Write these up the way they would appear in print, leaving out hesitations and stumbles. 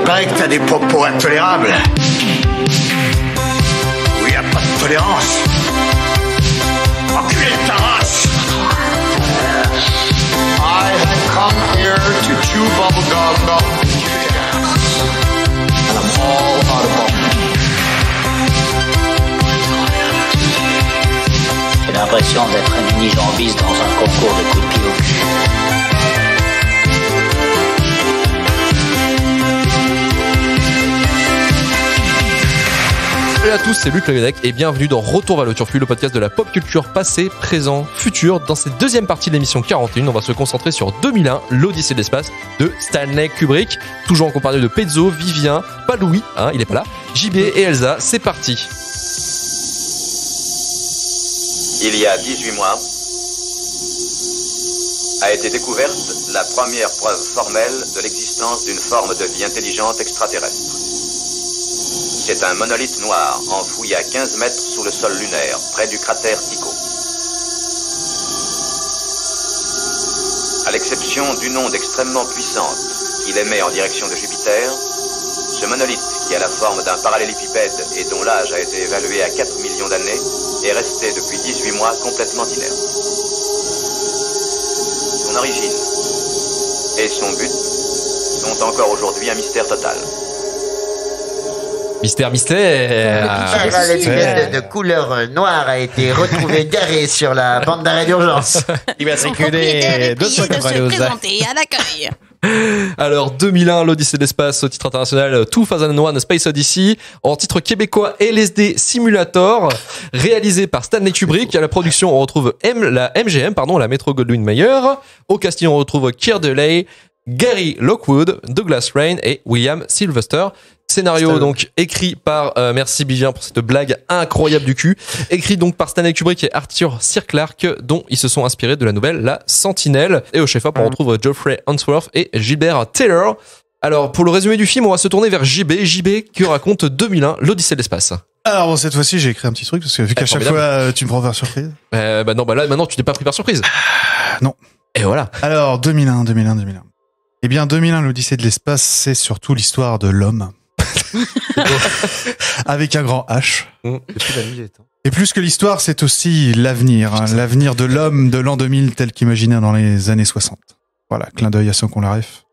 Paraît que t'as des propos intolérables. Où y a pas de tolérance. Enculé de ta race. I have come here to chew bubblegum. And I'm all out of bubblegum. J'ai l'impression d'être un mini-jambiste dans un concours de coups de pied au cul. Salut à tous, c'est Luc Levedec et bienvenue dans Retour vers le Turfu, le podcast de la pop culture passé, présent, futur. Dans cette deuxième partie de l'émission 41, on va se concentrer sur 2001, l'Odyssée de l'espace de Stanley Kubrick. Toujours en compagnie de Pezzo, Vivien, pas Louis, il est pas là, JB et Elsa. C'est parti. Il y a 18 mois, a été découverte la première preuve formelle de l'existence d'une forme de vie intelligente extraterrestre. C'est un monolithe noir enfoui à 15 mètres sous le sol lunaire, près du cratère Tycho. À l'exception d'une onde extrêmement puissante qu'il émet en direction de Jupiter, ce monolithe, qui a la forme d'un parallélépipède et dont l'âge a été évalué à 4 millions d'années, est resté depuis 18 mois complètement inerte. Son origine et son but sont encore aujourd'hui un mystère total. Mystère. De couleur noire a été retrouvé garé sur la bande d'arrêt d'urgence. Immatriculé 292. Présenté à l'accueil. Alors 2001, l'Odyssée de l'espace au titre international 2001 Space Odyssey, en titre québécois LSD Simulator, réalisé par Stanley Kubrick. À la production on retrouve la MGM, la Metro-Goldwyn-Mayer. Au casting on retrouve Keir Dullea, Gary Lockwood, Douglas Rain et William Sylvester. Scénario donc écrit par merci Vivien pour cette blague incroyable du cul, écrit donc par Stanley Kubrick et Arthur C. Clarke, dont ils se sont inspirés de la nouvelle La Sentinelle. Et au chef-op on retrouve Geoffrey Unsworth et Gilbert Taylor. Alors pour le résumé du film on va se tourner vers JB que raconte 2001 l'Odyssée de l'espace. Alors bon, cette fois-ci j'ai écrit un petit truc parce que vu qu'à chaque fois tu me prends par surprise. Là maintenant tu t'es pas pris par surprise. Non. Et voilà. Alors 2001. Eh bien 2001 l'Odyssée de l'espace, c'est surtout l'histoire de l'homme. Avec un grand H. Et plus que l'histoire, c'est aussi l'avenir. L'avenir de l'homme de l'an 2000 tel qu'imaginé dans les années 60. Voilà, clin d'œil à ceux qu'on la ref.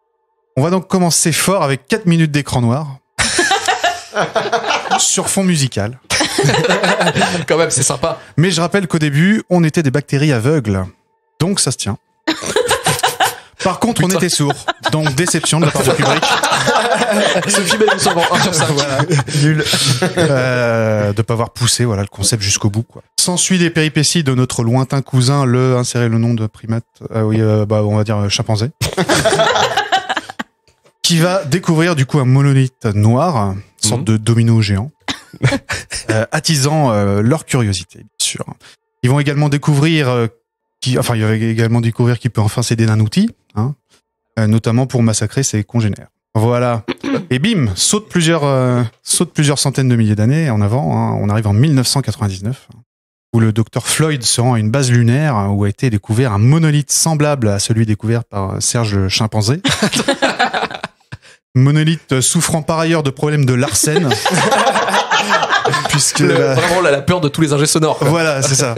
On va donc commencer fort avec 4 minutes d'écran noir. Sur fond musical. Quand même, c'est sympa. Mais je rappelle qu'au début, on était des bactéries aveugles. Donc ça se tient. Par contre, on était sourds. Donc, déception de la part de Kubrick. Ce film est sur 1 sur 5. Voilà. Nul. De pas avoir poussé, le concept jusqu'au bout, quoi. S'ensuit des péripéties de notre lointain cousin, insérer le nom de primate. On va dire chimpanzé. Qui va découvrir, du coup, un monolithe noir, une sorte de domino géant. Attisant leur curiosité, bien sûr. Ils vont également découvrir il va également découvrir qu'il peut enfin s'aider d'un outil, notamment pour massacrer ses congénères. Voilà. Et bim, saute plusieurs centaines de milliers d'années en avant. On arrive en 1999, où le docteur Floyd se rend à une base lunaire où a été découvert un monolithe semblable à celui découvert par Serge le chimpanzé. Monolithe souffrant par ailleurs de problèmes de Larsen. Puisque vraiment la peur de tous les ingés sonores. Voilà, c'est ça.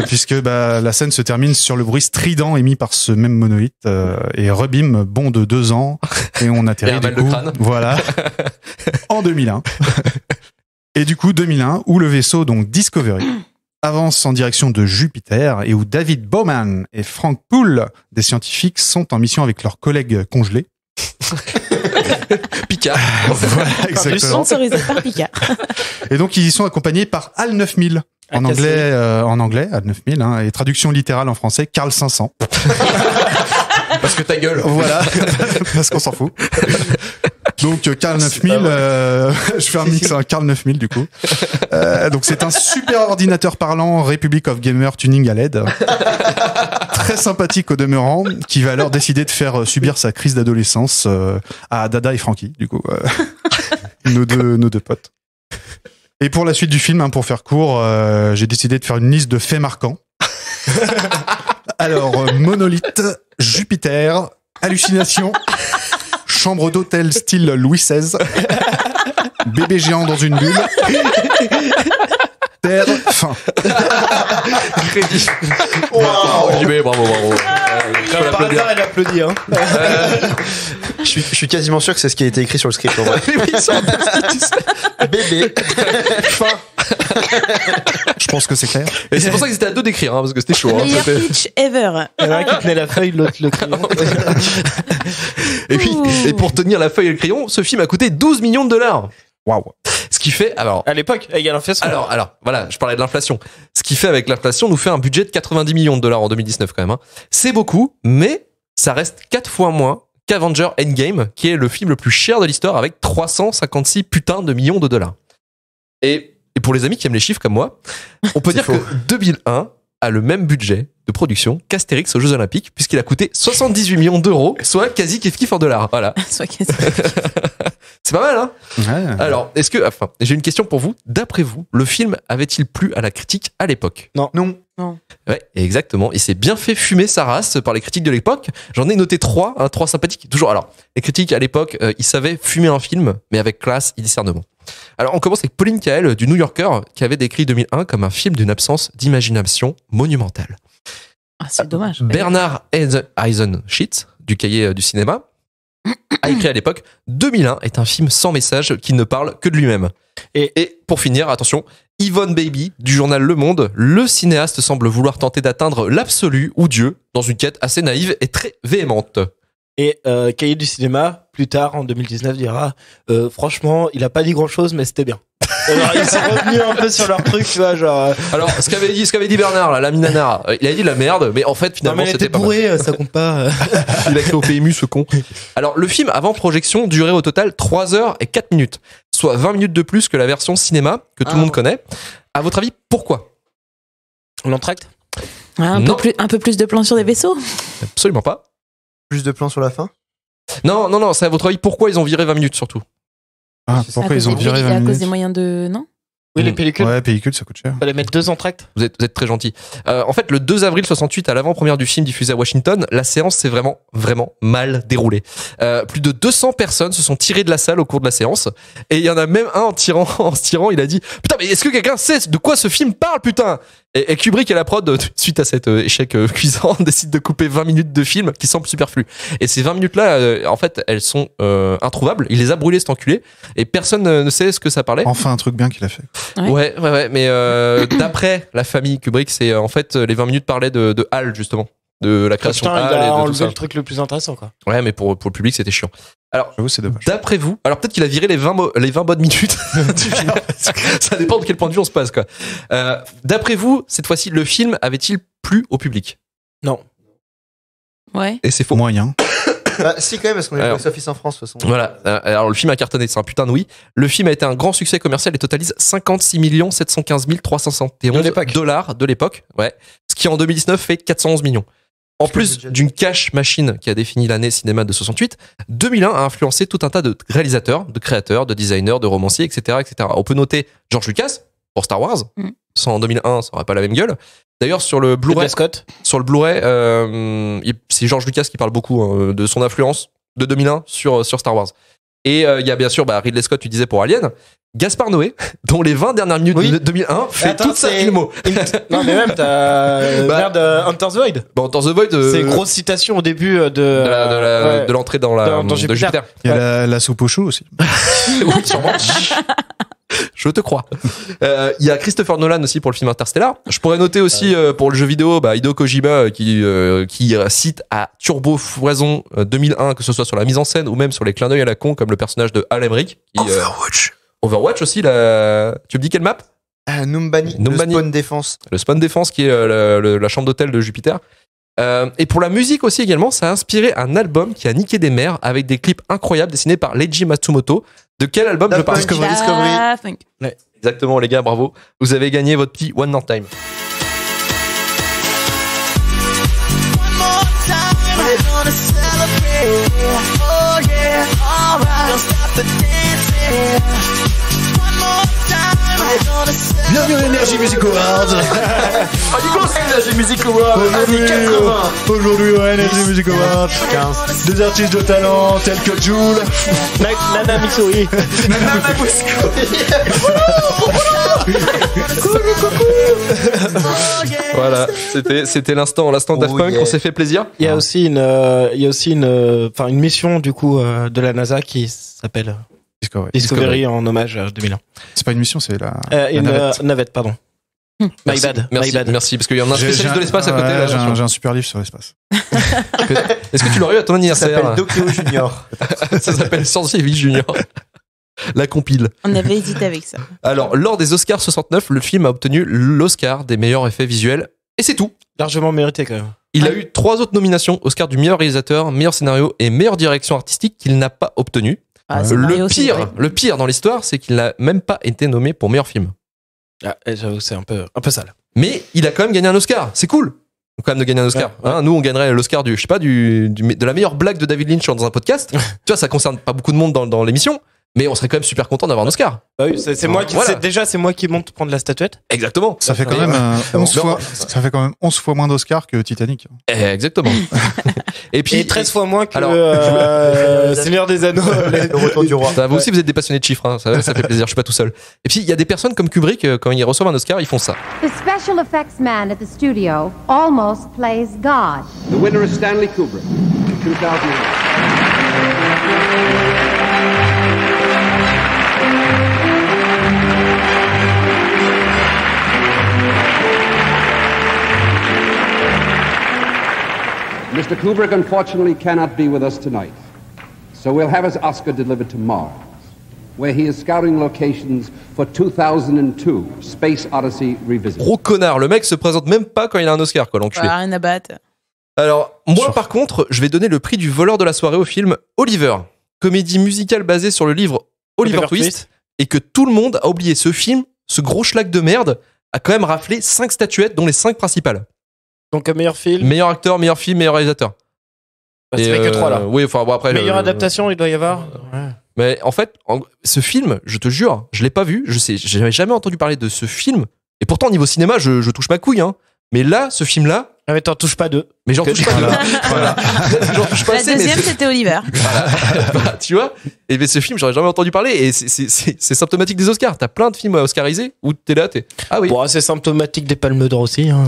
Puisque la scène se termine sur le bruit strident émis par ce même monolithe et rebim bond de 2 ans et on atterrit du coup, voilà, en 2001. Et du coup 2001 où le vaisseau donc Discovery avance en direction de Jupiter et où David Bowman et Frank Poole, des scientifiques, sont en mission avec leurs collègues congelés. Picard. Voilà, exactement. Sponsorisé par Picard. Et donc ils y sont accompagnés par HAL 9000. En anglais, HAL 9000, et traduction littérale en français, Carl 500. Parce que ta gueule. Voilà. Parce qu'on s'en fout. Donc, Carl 9000, je fais un mix, Carl 9000, du coup. Donc, c'est un super ordinateur parlant Republic of Gamer tuning à LED. Très sympathique au demeurant, qui va alors décider de faire subir sa crise d'adolescence à Dada et Frankie, du coup. Nos deux potes. Et pour la suite du film, pour faire court, j'ai décidé de faire une liste de faits marquants. Alors, monolithe, Jupiter, hallucination, chambre d'hôtel style Louis XVI, bébé géant dans une bulle, terre, fin. Bravo. Comme par hasard, elle applaudit, hein. Je suis quasiment sûr que c'est ce qui a été écrit sur le script, en vrai. Bébé. Fin. Je pense que c'est clair. Et c'est pour ça qu'ils étaient à deux d'écrire, hein, parce que c'était chaud. Hein, Meilleur c'était- pitch ever. Il y en a un qui tenait la feuille, l'autre le crayon. Et puis, et pour tenir la feuille et le crayon, ce film a coûté 12 millions de dollars. Waouh. Ce qui fait, alors, À l'époque, il y a l'inflation. alors, voilà, je parlais de l'inflation. Ce qui fait avec l'inflation nous fait un budget de 90 millions de dollars en 2019 quand même. Hein. C'est beaucoup, mais ça reste 4 fois moins qu'Avenger Endgame, qui est le film le plus cher de l'histoire avec 356 putains de millions de dollars. Et pour les amis qui aiment les chiffres comme moi, on peut dire que 2001 a le même budget de production qu'Astérix aux Jeux Olympiques, puisqu'il a coûté 78 millions d'euros, soit quasi kiff-kiff en dollars. Voilà. Soit quasi. C'est pas mal, hein? Ouais. Alors, j'ai une question pour vous. D'après vous, le film avait-il plu à la critique à l'époque? Non. Ouais, exactement. Il s'est bien fait fumer sa race par les critiques de l'époque. J'en ai noté 3 sympathiques. Toujours, alors, les critiques à l'époque, ils savaient fumer un film, mais avec classe et discernement. Alors, on commence avec Pauline Kael du New Yorker, qui avait décrit 2001 comme un film d'une absence d'imagination monumentale. Ah, c'est dommage. Bernard Eisenschitz, du Cahier du cinéma, a écrit à l'époque 2001 est un film sans message qui ne parle que de lui-même. Et pour finir, attention, Yvonne Baby du journal Le Monde, le cinéaste semble vouloir tenter d'atteindre l'absolu ou Dieu dans une quête assez naïve et très véhémente. Et Cahier du cinéma, plus tard, en 2019, dira franchement, il a pas dit grand-chose, mais c'était bien. Alors, ils sont revenus un peu sur leur truc, tu vois, genre... Alors, ce qu'avait dit Bernard, là, la minana, il a dit de la merde, mais en fait, Non, finalement, mais elle c'était était pas mal. bourrée, ça compte pas. Il a créé au PMU, ce con. Alors, le film, avant projection, durait au total 3 heures et 4 minutes, soit 20 minutes de plus que la version cinéma, que tout le monde connaît. À votre avis, pourquoi? L'entracte Un peu plus de plans sur des vaisseaux. Absolument pas. Plus de plans sur la fin. Non, c'est à votre avis, pourquoi ils ont viré 20 minutes, surtout? Ah, pourquoi ils ont viré 20 À cause minutes des moyens de... Non. Oui, les pellicules. Ouais, pellicule, ça coûte cher. Fallait mettre 2 entractes. Vous êtes très gentil. En fait, le 2 avril 68, à l'avant-première du film diffusé à Washington, la séance s'est vraiment mal déroulée. Plus de 200 personnes se sont tirées de la salle au cours de la séance. Et il y en a même un en se tirant, il a dit « Putain, mais est-ce que quelqu'un sait de quoi ce film parle, putain ?» Et Kubrick et la prod, suite à cet échec cuisant, décident de couper 20 minutes de film qui semble superflu. Et ces 20 minutes-là, en fait, elles sont introuvables. Il les a brûlées, cet enculé. Et personne ne sait ce que ça parlait. Enfin, un truc bien qu'il a fait. Ouais. Mais d'après la famille Kubrick, c'est en fait les 20 minutes parlaient de HAL, justement, de la création Putain, HAL il et a de tout enlevé ça. le truc le plus intéressant, quoi. Ouais, mais pour le public, c'était chiant. Alors, J'avoue, c'est dommage. d'après vous, alors peut-être qu'il a viré les 20 bonnes minutes du film. Ça dépend de quel point de vue on se passe, quoi. D'après vous, cette fois-ci, le film avait-il plu au public? Non. Ouais. Et c'est faux. Moyen. Bah, si, quand même, parce qu'on est Alors. box-office en France, de toute façon. Voilà. Alors, le film a cartonné, c'est un putain de oui. Le film a été un grand succès commercial et totalise 56 715 371 De l'époque. dollars de l'époque. Ouais. Ce qui, en 2019, fait 411 millions. En Parce que le plus budget- d'une cash machine qui a défini l'année cinéma de 68, 2001 a influencé tout un tas de réalisateurs, de créateurs, de designers, de romanciers, etc., etc. On peut noter George Lucas pour Star Wars. Mm. Sans en 2001, ça aurait pas la même gueule. D'ailleurs, sur le Blu-ray, Ridley Scott. c'est George Lucas qui parle beaucoup de son influence de 2001 sur Star Wars. Et il y a bien sûr Ridley Scott, tu disais pour Alien, Gaspard Noé, dont les 20 dernières minutes Oui. de 2001 fait Attends, toute sa c'est- filmo. Non, mais même, t'as. Bah. Merde, Hunter's Void. Bon, dans The Void, C'est une grosse citation au début de. de l'entrée dans Dans de Jupiter. Jupiter. Il y a la soupe aux choux aussi. Oui, sûrement. Je te crois. Il y a Christopher Nolan aussi pour le film Interstellar. Je pourrais noter aussi pour le jeu vidéo Hideo Kojima qui cite à turbo foison 2001, que ce soit sur la mise en scène ou même sur les clins d'œil à la con comme le personnage de Al Emmerich. Overwatch aussi. Tu me dis quelle map? Numbani, Numbani. le spawn défense. Le Spawn Défense qui est la chambre d'hôtel de Jupiter. Et pour la musique aussi également, ça a inspiré un album qui a niqué des mers avec des clips incroyables dessinés par Leiji Matsumoto. De quel album je parle? Discovery. Daft Punk. Exactement les gars, bravo. Vous avez gagné votre petit One More Time. Bienvenue à l'Energy Music Awards. Energy Music Award, années 80. Aujourd'hui au Energy Music Awards, des artistes de talent tels que Jul, Nana Missouri. Nana Mouskouri. Voilà, c'était l'instant Daft Punk, yeah. on s'est fait plaisir. Il y a aussi une mission du coup de la NASA qui s'appelle Discovery en hommage à 2001. C'est pas une mission, c'est la Navette, pardon. My bad. Merci, parce qu'il y en a un spécialiste de l'espace à côté. Là, j'ai un super livre sur l'espace. Est-ce que tu l'aurais eu à ton Ça anniversaire? s'appelle Dokyo Junior. Ça s'appelle Scientifique Junior. La compile. On avait hésité avec ça. Alors, lors des Oscars 69, le film a obtenu l'Oscar des meilleurs effets visuels. Et c'est tout. Largement mérité quand même. Il a eu 3 autres nominations, Oscar du meilleur réalisateur, meilleur scénario et meilleure direction artistique qu'il n'a pas obtenu. Ah, c'est Mario, c'est vrai. Le pire dans l'histoire, c'est qu'il n'a même pas été nommé pour meilleur film. Ah, j'avoue, c'est un peu sale. Mais il a quand même gagné un Oscar. C'est cool. Quand même de gagner un Oscar. Ouais. Hein, nous, on gagnerait l'Oscar de la meilleure blague de David Lynch dans un podcast. Tu vois, ça concerne pas beaucoup de monde dans l'émission. Mais on serait quand même super content d'avoir un Oscar. Bah oui, c'est moi qui c'est moi qui monte prendre la statuette. Exactement. Ça fait quand même 11 fois moins d'Oscars que Titanic. Exactement. Et puis 13 fois moins que Alors, Seigneur des Anneaux, Le retour du roi. Ça, vous aussi, vous êtes des passionnés de chiffres. Hein. Ça fait plaisir. Je suis pas tout seul. Et puis, il y a des personnes comme Kubrick, quand ils reçoivent un Oscar, ils font ça. The special effects man at the studio almost plays God. The winner is Stanley Kubrick, 2001. Mr. Kubrick unfortunately cannot be with us tonight, so we'll have his Oscar delivered to Mars, where he is scouting locations for 2002 Space Odyssey Revisited. Gros connard, le mec se présente même pas quand il a un Oscar, quoi, l'enculé. Rien à battre. Alors, moi, par contre, je vais donner le prix du voleur de la soirée au film Oliver, comédie musicale basée sur le livre Oliver Twist, et que tout le monde a oublié. Ce film, ce gros schlag de merde, a quand même raflé 5 statuettes, dont les 5 principales. Donc meilleur film, meilleur acteur, meilleur film, meilleur réalisateur. Bah, c'est que 3 là. Oui, enfin bon après. Meilleure adaptation, il doit y avoir. Ouais. Mais en fait, ce film, je te jure, je l'ai pas vu. J'avais jamais entendu parler de ce film. Et pourtant, niveau cinéma, je touche ma couille. Hein. Mais là, ce film-là. Ah mais t'en touches pas 2. Mais j'en touche pas 2. Voilà. J'en touche pas La assez, deuxième, c'était Oliver. Bah, tu vois. Et ce film, j'aurais jamais entendu parler. Et c'est symptomatique des Oscars. T'as plein de films oscarisés où t'es là, ah oui. Bon, c'est symptomatique des Palmes d'Or aussi. Hein.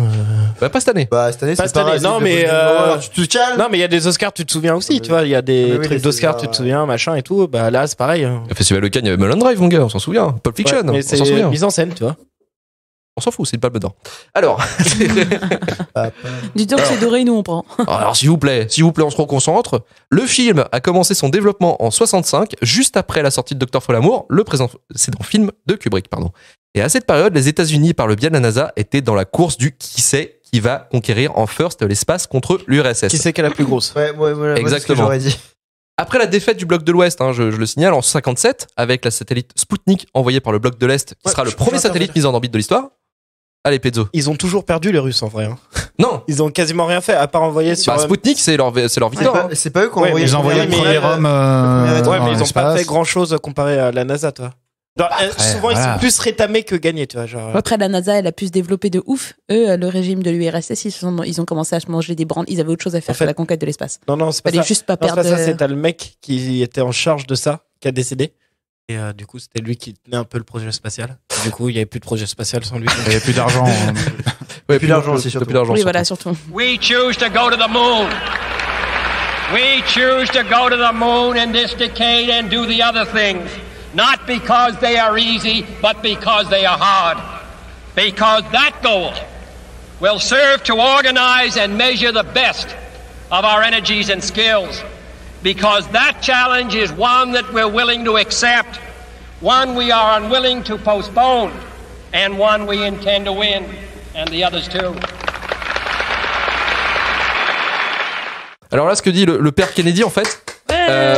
Bah, pas cette année. Bah, cette année, pas c'est cette année. pareil. Non, mais tu te calmes. Non, mais il y a des Oscars, tu te souviens aussi. Tu vois, il y a des trucs d'Oscars, tu te souviens, machin et tout. Bah là, c'est pareil. Le Festival de Cannes, il y avait Mulholland Drive, mon gars. On s'en souvient. Pulp Fiction. Ouais, mais on s'en souvient. c'est mise en scène, tu vois. On s'en fout, c'est une palme d'or. Alors, Dis-toi que c'est doré, nous on prend. alors s'il vous plaît, on se reconcentre. Le film a commencé son développement en 65, juste après la sortie de Dr. Folamour, le précédent film de Kubrick, pardon. Et à cette période, les États-Unis, par le biais de la NASA, étaient dans la course du qui sait qui va conquérir en first l'espace contre l'URSS. Qui c'est qui est la plus grosse? Ouais, exactement. C'est ce que j'aurais dit. Après la défaite du bloc de l'Ouest, hein, je le signale, en 57, avec la satellite Sputnik envoyée par le bloc de l'Est, qui sera le premier satellite mis en orbite de l'histoire. Allez, Pezzo. Ils ont toujours perdu les Russes en vrai. Hein. Non. Ils ont quasiment rien fait à part envoyer sur. Sputnik, c'est leur victoire. C'est pas eux qui ont envoyé. Ils ont envoyé le premier homme. Ouais, mais ils ont pas fait grand chose comparé à la NASA, toi. Genre, souvent, ils sont plus rétamés que gagnés, tu vois. Genre. Après, la NASA, elle a pu se développer de ouf. Eux, le régime de l'URSS, ils ont commencé à se manger des brandes. Ils avaient autre chose à faire que la conquête de l'espace. Non, c'est pas Fallait ça. juste pas non, perdre. C'est pas ça, c'est le mec qui était en charge de ça, qui a décédé. Et du coup, c'était lui qui tenait un peu le projet spatial. Et du coup, il n'y avait plus de projet spatial sans lui. Il n'y avait plus d'argent. Ouais, plus d'argent aussi, surtout. Oui, voilà, surtout. We choose to go to the moon. We choose to go to the moon in this decade and do the other things. Not because they are easy, but because they are hard. Because that goal will serve to organize and measure the best of our energies and skills. Because that challenge is one that we're willing to accept, one we are unwilling to postpone, and one we intend to win, and the others too. Alors là, ce que dit le père Kennedy, en fait,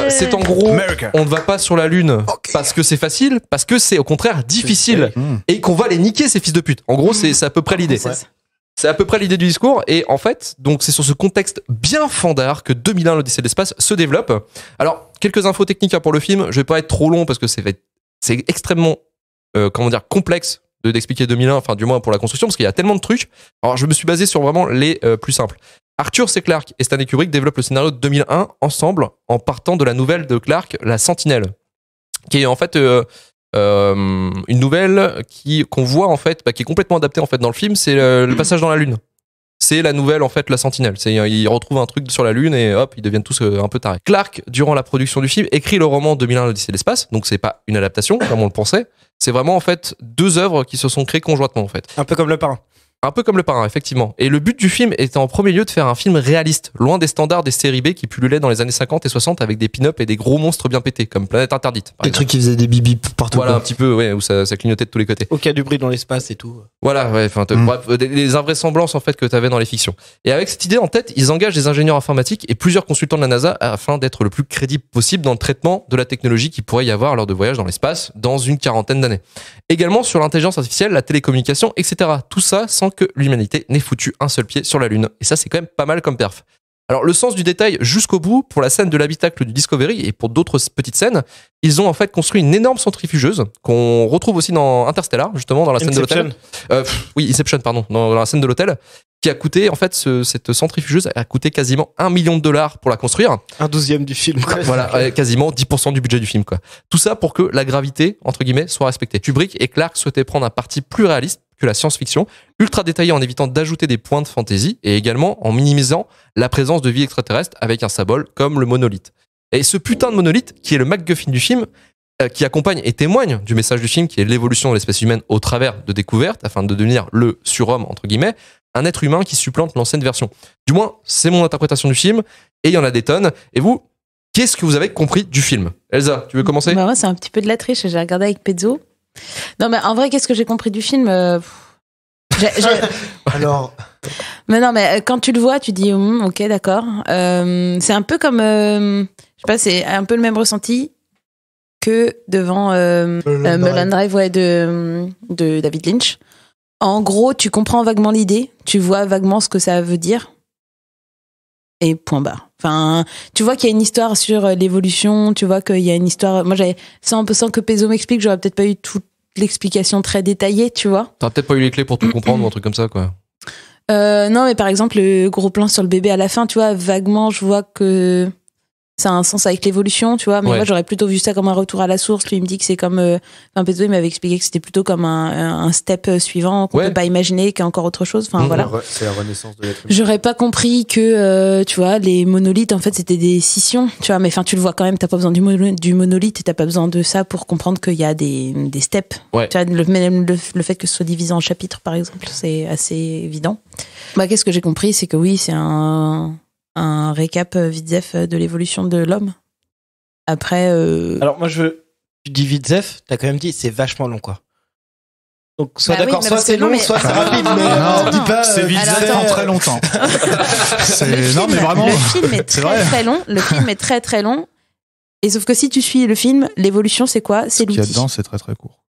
c'est en gros, America. on ne va pas sur la Lune parce que c'est facile, parce que c'est au contraire difficile et qu'on va les niquer, ces fils de pute. En gros, c'est à peu près l'idée. C'est à peu près l'idée du discours. Et en fait, donc c'est sur ce contexte bien fandard que 2001, l'Odyssée de l'espace se développe. Alors, quelques infos techniques pour le film. Je vais pas être trop long parce que c'est extrêmement, complexe d'expliquer 2001, enfin du moins pour la construction, parce qu'il y a tellement de trucs. Alors je me suis basé sur vraiment les plus simples. Arthur C. Clarke et Stanley Kubrick développent le scénario de 2001 ensemble en partant de la nouvelle de Clarke, La Sentinelle, qui est en fait une nouvelle qu'on voit en fait, qui est complètement adaptée en fait dans le film. C'est le passage dans la Lune. C'est la nouvelle en fait, La Sentinelle. Ils retrouvent un truc sur la Lune et hop, ils deviennent tous un peu tarés. Clarke, durant la production du film, écrit le roman 2001 l'Odyssée de l'espace, donc c'est pas une adaptation comme on le pensait. C'est vraiment en fait deux œuvres qui se sont créées conjointement en fait. Un peu comme Le Parrain. Un peu comme Le Parrain, effectivement. Et le but du film était en premier lieu de faire un film réaliste, loin des standards des séries B qui pullulaient dans les années 50 et 60 avec des pin-up et des gros monstres bien pétés, comme Planète Interdite. Des trucs qui faisaient des bibis partout. Voilà, quoi. un petit peu, ouais, où ça clignotait de tous les côtés. Au cas du bruit dans l'espace et tout. Voilà, ouais, enfin, bref, des invraisemblances en fait que t'avais dans les fictions. Et avec cette idée en tête, ils engagent des ingénieurs informatiques et plusieurs consultants de la NASA afin d'être le plus crédible possible dans le traitement de la technologie qu'il pourrait y avoir lors de voyages dans l'espace dans une quarantaine d'années. Également sur l'intelligence artificielle, la télécommunication, etc. Tout ça sans que l'humanité n'ait foutu un seul pied sur la Lune. Et ça, c'est quand même pas mal comme perf. Alors, le sens du détail jusqu'au bout, pour la scène de l'habitacle du Discovery et pour d'autres petites scènes, ils ont en fait construit une énorme centrifugeuse qu'on retrouve aussi dans Interstellar, justement, dans la scène de l'hôtel. Oui, Inception, pardon, dans la scène de l'hôtel, qui a coûté, en fait, cette centrifugeuse a coûté quasiment $1 million pour la construire. 1/12 du film, quoi. Voilà, quasiment 10% du budget du film, quoi. Tout ça pour que la gravité, entre guillemets, soit respectée. Kubrick et Clarke souhaitaient prendre un parti plus réaliste que la science-fiction, ultra détaillé en évitant d'ajouter des points de fantaisie et également en minimisant la présence de vie extraterrestre avec un symbole comme le monolithe. Et ce putain de monolithe, qui est le MacGuffin du film, qui accompagne et témoigne du message du film, qui est l'évolution de l'espèce humaine au travers de découvertes, afin de devenir le surhomme, entre guillemets, un être humain qui supplante l'ancienne version. Du moins, c'est mon interprétation du film, et il y en a des tonnes. Et vous, qu'est-ce que vous avez compris du film? Elsa, tu veux commencer? Bah ouais, c'est un petit peu de la triche, j'ai regardé avec Pezzo. Non, mais en vrai, qu'est-ce que j'ai compris du film? Alors. Mais non, mais quand tu le vois, tu dis, ok, d'accord. C'est un peu comme, je sais pas, c'est un peu le même ressenti que devant Mulholland Drive, ouais, de David Lynch. En gros, tu comprends vaguement l'idée, tu vois vaguement ce que ça veut dire, et point barre. Enfin, tu vois qu'il y a une histoire sur l'évolution, tu vois qu'il y a une histoire. Moi, j'avais sans que Pezzo m'explique, j'aurais peut-être pas eu toute l'explication très détaillée, tu vois. T'aurais peut-être pas eu les clés pour tout comprendre ou un truc comme ça, quoi. Non, mais par exemple, le gros plan sur le bébé à la fin, tu vois, vaguement, je vois que ça a un sens avec l'évolution, tu vois. Mais moi, j'aurais plutôt vu ça comme un retour à la source. Lui, il me dit que c'est comme. Enfin, Pezzo, il m'avait expliqué que c'était plutôt comme un step suivant qu'on peut pas imaginer, qu'il y a encore autre chose. Enfin, voilà. C'est la renaissance de l'être humain. J'aurais pas compris que, tu vois, les monolithes, en fait, c'était des scissions, tu vois. Mais enfin, tu le vois quand même, t'as pas besoin du monolithe et t'as pas besoin de ça pour comprendre qu'il y a des steps. Ouais. Tu vois, le fait que ce soit divisé en chapitres, par exemple, c'est assez évident. Bah, qu'est-ce que j'ai compris, c'est que oui, c'est un récap vite-zef de l'évolution de l'homme. Après. Alors, moi, tu dis vite-zef, t'as quand même dit c'est vachement long, quoi. Donc, soit d'accord, oui, soit c'est long, soit c'est rapide, mais non, dis pas. C'est vite-zef en très longtemps. Non, mais vraiment. Le film est très très long. Le film est très très long. Et sauf que si tu suis le film, l'évolution, c'est quoi? C'est l'outil. Ce qu'il y a dedans, c'est très très court.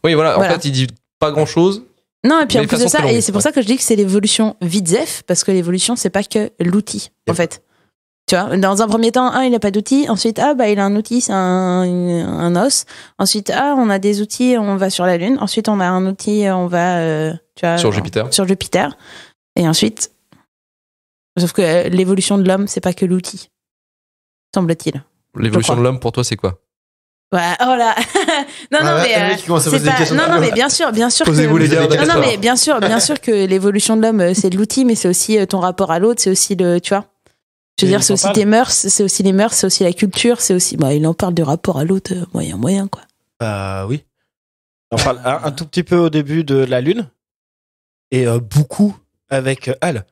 Oui, voilà. En fait, il dit pas grand-chose. Non, et puis en plus de ça, long, et c'est pour ça que je dis que c'est l'évolution vite-zef, parce que l'évolution, c'est pas que l'outil, en fait. Tu vois, dans un premier temps, il a pas d'outil. Ensuite, il a un outil, c'est un os. Ensuite, on a des outils, on va sur la Lune. Ensuite, on a un outil, on va, tu vois, sur Jupiter. Sur Jupiter. Et ensuite, sauf que l'évolution de l'homme, c'est pas que l'outil, semble-t-il. L'évolution de l'homme, pour toi, c'est quoi? Ouais, oh là. non, mais mais bien sûr Posez-vous les gars. Non, mais bien sûr que l'évolution de l'homme, c'est de l'outil, mais c'est aussi ton rapport à l'autre, c'est aussi tu vois. Je veux dire, c'est aussi tes mœurs, c'est aussi les mœurs, c'est aussi la culture, c'est aussi, il en parle du rapport à l'autre, moyen, quoi. Oui. On parle un tout petit peu au début de la Lune, et beaucoup avec Hal.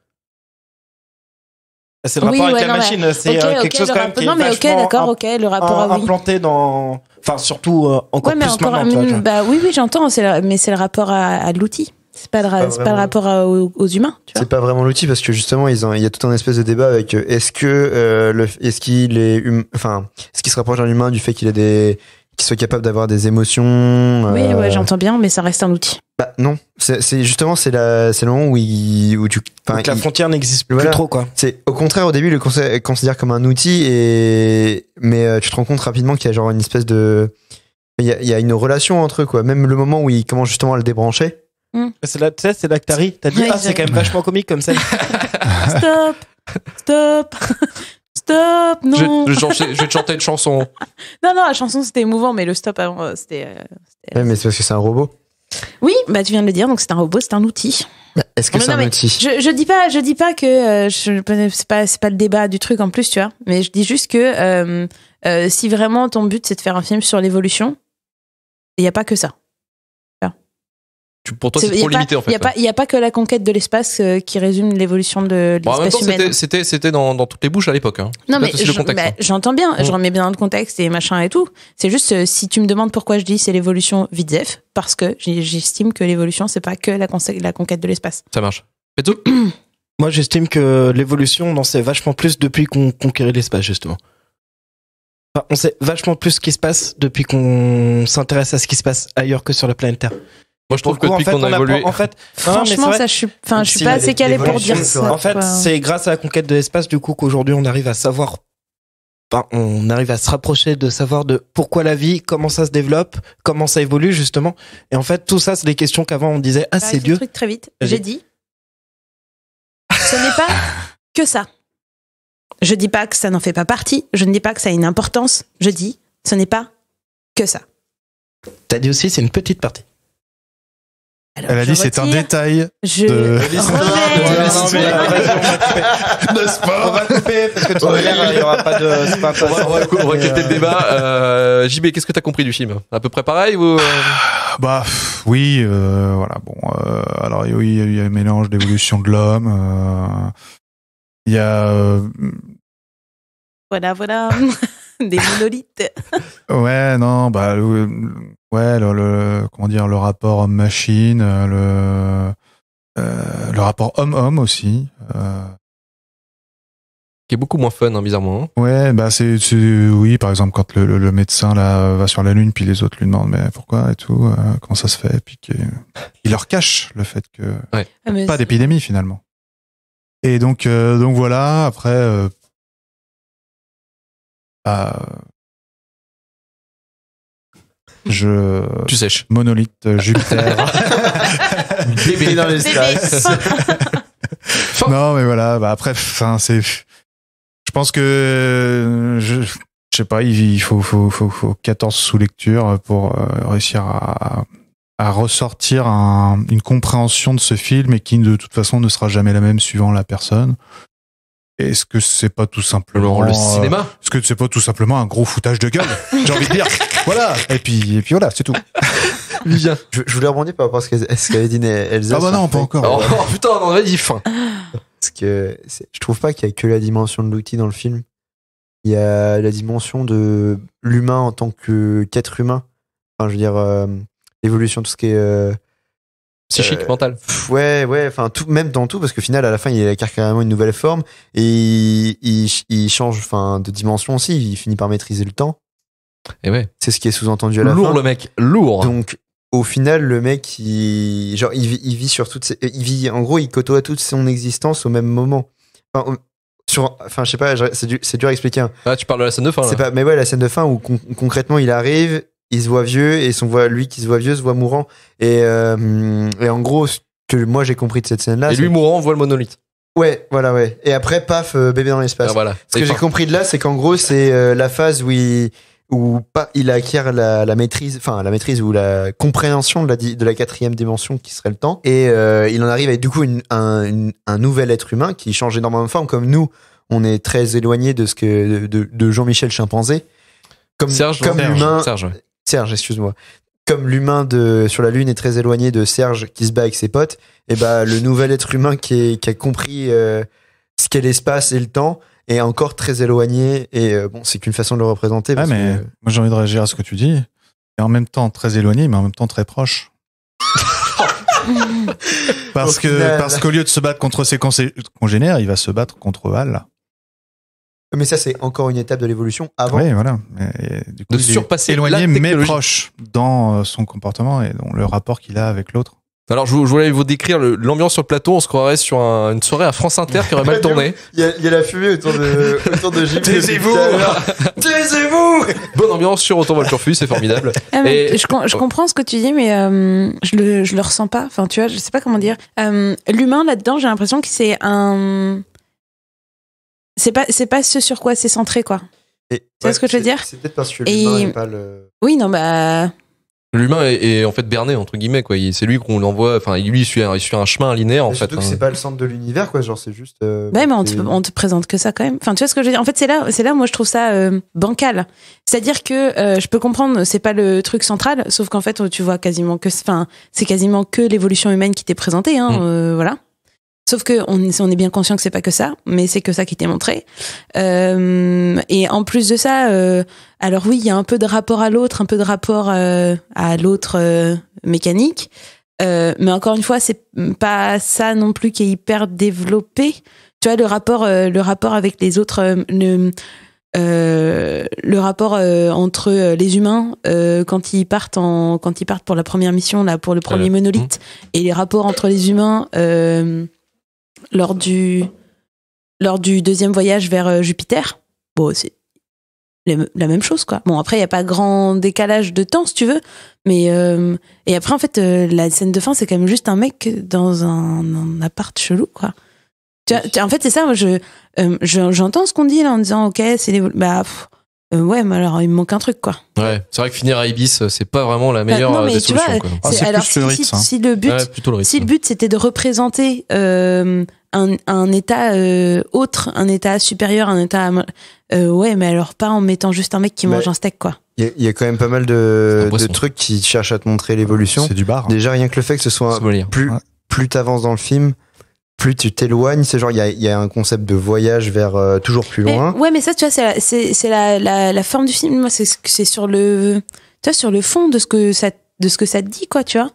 C'est le rapport avec la machine, c'est quelque chose quand même qui est vachement le rapport implanté dans... Enfin, surtout encore plus maintenant. Oui, j'entends, mais c'est le rapport à l'outil. C'est pas le rapport aux humains. Tu vois. C'est pas vraiment l'outil parce que justement, il y a tout un espèce de débat avec est-ce qu'il se rapproche d'un humain du fait qu'il soit capable d'avoir des émotions. Oui, j'entends bien, mais ça reste un outil. Bah non, c'est justement le moment où tu. Donc la frontière n'existe plus trop, quoi. C'est au contraire, au début, il le considère comme un outil mais tu te rends compte rapidement qu'il y a genre une espèce de Il y a une relation entre eux, quoi. Même le moment où il commence justement à le débrancher. C'est là, tu sais, c'est là que t'as dit, c'est quand même vachement comique comme ça. Stop, non. Je vais te chanter une chanson. Non, la chanson c'était émouvant, mais le stop avant c'était. Ouais, mais c'est parce que c'est un robot. Oui, bah tu viens de le dire, donc c'est un robot, c'est un outil. Est-ce que c'est un outil? Je dis pas que c'est pas le débat du truc en plus, tu vois. Mais je dis juste que si vraiment ton but c'est de faire un film sur l'évolution, il y a pas que ça. Pour toi, c'est trop limité en fait. Il y a pas que la conquête de l'espace qui résume l'évolution de l'espèce humaine. C'était dans toutes les bouches à l'époque. Hein. Non mais j'entends bien, je remets bien dans le contexte et machin et tout. C'est juste si tu me demandes pourquoi je dis c'est l'évolution Vidzef, parce que j'estime que l'évolution c'est pas que la conquête de l'espace. Ça marche. Et tout. Moi, j'estime que l'évolution, on en sait vachement plus depuis qu'on conquérit l'espace justement. Enfin, on sait vachement plus ce qui se passe depuis qu'on s'intéresse à ce qui se passe ailleurs que sur la planète Terre. Moi, je trouve que depuis qu'on a évolué. En fait, franchement, ça, je suis pas assez calé pour dire ça. En fait, c'est grâce à la conquête de l'espace, du coup, qu'aujourd'hui, on arrive à savoir, on arrive à se rapprocher de savoir de pourquoi la vie, comment ça se développe, comment ça évolue, justement. Et en fait, tout ça, c'est des questions qu'avant, on disait, c'est Dieu. Truc très vite. J'ai dit, ce n'est pas que ça. Je dis pas que ça n'en fait pas partie. Je ne dis pas que ça a une importance. Je dis, ce n'est pas que ça. T'as dit aussi, c'est une petite partie. Alors, elle a dit c'est un détail de sport. On va couper parce que il y aura pas de. On va quitter le débat. JB, qu'est-ce que t'as compris du film? À peu près pareil ou Bah oui, voilà. Bon, alors oui, il y a un mélange d'évolution de l'homme. Il y a. Voilà. Des monolithes. Ouais, non, bah ouais, comment dire, le rapport homme-machine, le rapport homme-homme aussi. Qui est beaucoup moins fun, hein, bizarrement. Hein. Ouais, bah oui, par exemple quand le médecin là va sur la lune, puis les autres lui demandent mais pourquoi et tout, comment ça se fait, puis il leur cache le fait que pas d'épidémie finalement. Et donc voilà, après. Tu sèches. Monolithe Jupiter. Bébé dans l'espace. Non, mais voilà. Bah après, c'est. Je pense que je sais pas. Il faut 14 sous-lectures pour réussir à ressortir une compréhension de ce film et qui de toute façon ne sera jamais la même suivant la personne. Est-ce que c'est pas tout simplement le cinéma? Est-ce que c'est pas tout simplement un gros foutage de gueule? J'ai envie de dire. Voilà. Et puis voilà, c'est tout. Bien. Je voulais rebondir par rapport à ce qu'avait dit Elsa. Ah bah non, pas encore. Oh putain, on aurait dit fin. Parce que je trouve pas qu'il y a que la dimension de l'outil dans le film. Il y a la dimension de l'humain en tant qu'être humain. Enfin, je veux dire, l'évolution, tout ce qui est psychique, mental. Ouais, enfin tout, même dans tout, parce qu'au final, à la fin, il acquiert carrément une nouvelle forme et il change, enfin, de dimension aussi. Il finit par maîtriser le temps. Et ouais. C'est ce qui est sous-entendu à la fin. Lourd le mec, lourd. Donc, au final, le mec, il vit sur en gros, il côtoie toute son existence au même moment. Enfin, je sais pas, c'est dur à expliquer. Hein. Ah, tu parles de la scène de fin. C'est pas, mais ouais, la scène de fin où concrètement, il arrive. Il se voit vieux et lui qui se voit vieux se voit mourant et en gros ce que moi j'ai compris de cette scène là, et lui mourant voit le monolithe. Ouais, voilà, ouais. Et après paf, bébé dans l'espace. Ah, voilà. Ce que j'ai compris de là, c'est qu'en gros c'est la phase où il acquiert la maîtrise ou la compréhension de la quatrième dimension qui serait le temps et il en arrive avec du coup un nouvel être humain qui change énormément de forme, comme nous on est très éloigné de ce que de Jean-Michel Chimpanzé, comme l'humain. Serge, excuse-moi. Comme l'humain sur la Lune est très éloigné de Serge qui se bat avec ses potes, et bah le nouvel être humain qui a compris ce qu'est l'espace et le temps est encore très éloigné. Et bon, c'est qu'une façon de le représenter. Moi j'ai envie de réagir à ce que tu dis. Et en même temps très éloigné, mais en même temps très proche. parce qu'au lieu de se battre contre ses congénères, il va se battre contre Val. Mais ça, c'est encore une étape de l'évolution avant. Oui, voilà. Mais, du coup, de surpasser éloigné, mais proche dans son comportement et dans le rapport qu'il a avec l'autre. Alors, je voulais vous décrire l'ambiance sur le plateau. On se croirait sur une soirée à France Inter qui aurait mal tourné. Il y a la fumée autour de JP. Taisez-vous. Bonne ambiance sur Autant Volturfus, c'est formidable. Mais je comprends ce que tu dis, mais je le ressens pas. Enfin, tu vois, je sais pas comment dire. L'humain là-dedans, j'ai l'impression que c'est un. C'est pas ce sur quoi c'est centré, quoi. Tu vois ce que je veux dire? C'est peut-être parce que l'humain n'est pas le. Oui, non, bah. L'humain est en fait berné entre guillemets quoi. C'est lui qu'on l'envoie. Enfin, lui il suit un chemin linéaire en fait. Surtout que c'est pas le centre de l'univers quoi. Genre c'est juste. Ouais, mais on te présente que ça quand même. Enfin, tu vois ce que je veux dire. En fait, c'est là moi je trouve ça bancal. C'est-à-dire que je peux comprendre, c'est pas le truc central, sauf qu'en fait tu vois quasiment que, enfin, c'est quasiment que l'évolution humaine qui t'est présentée. Hein, voilà. Sauf que on est bien conscient que c'est pas que ça, mais c'est que ça qui t'est montré. Et en plus de ça, alors oui, il y a un peu de rapport à l'autre, un peu de rapport à l'autre mécanique. Mais encore une fois, c'est pas ça non plus qui est hyper développé. Tu vois, le rapport avec les autres, le rapport entre les humains quand ils partent pour la première mission là, pour le premier monolithe, et les rapports entre les humains lors du deuxième voyage vers Jupiter. Bon, c'est la même chose, quoi. Bon, après, il n'y a pas grand décalage de temps, si tu veux, mais et après, en fait, la scène de fin, c'est quand même juste un mec dans un appart chelou, quoi. En fait, c'est ça, moi, j'entends ce qu'on dit, là, en disant, ok, c'est les... ouais, mais alors, il me manque un truc, quoi. Ouais, c'est vrai que finir à Ibis, c'est pas vraiment la meilleure des solutions, quoi. C'est alors, plus le rythme, si le but, si le but, c'était de représenter un état autre, un état supérieur, un état ouais, mais alors pas en mettant juste un mec qui mange un steak, quoi. Il y a quand même pas mal de trucs qui cherchent à te montrer l'évolution. C'est du bar. Déjà rien que le fait que ce soit plus t'avances dans le film, plus tu t'éloignes. C'est genre il y a un concept de voyage vers toujours plus loin. Ouais, mais ça, tu vois, c'est la forme du film. Moi, c'est sur le, tu vois, sur le fond de ce que ça te dit, quoi, tu vois.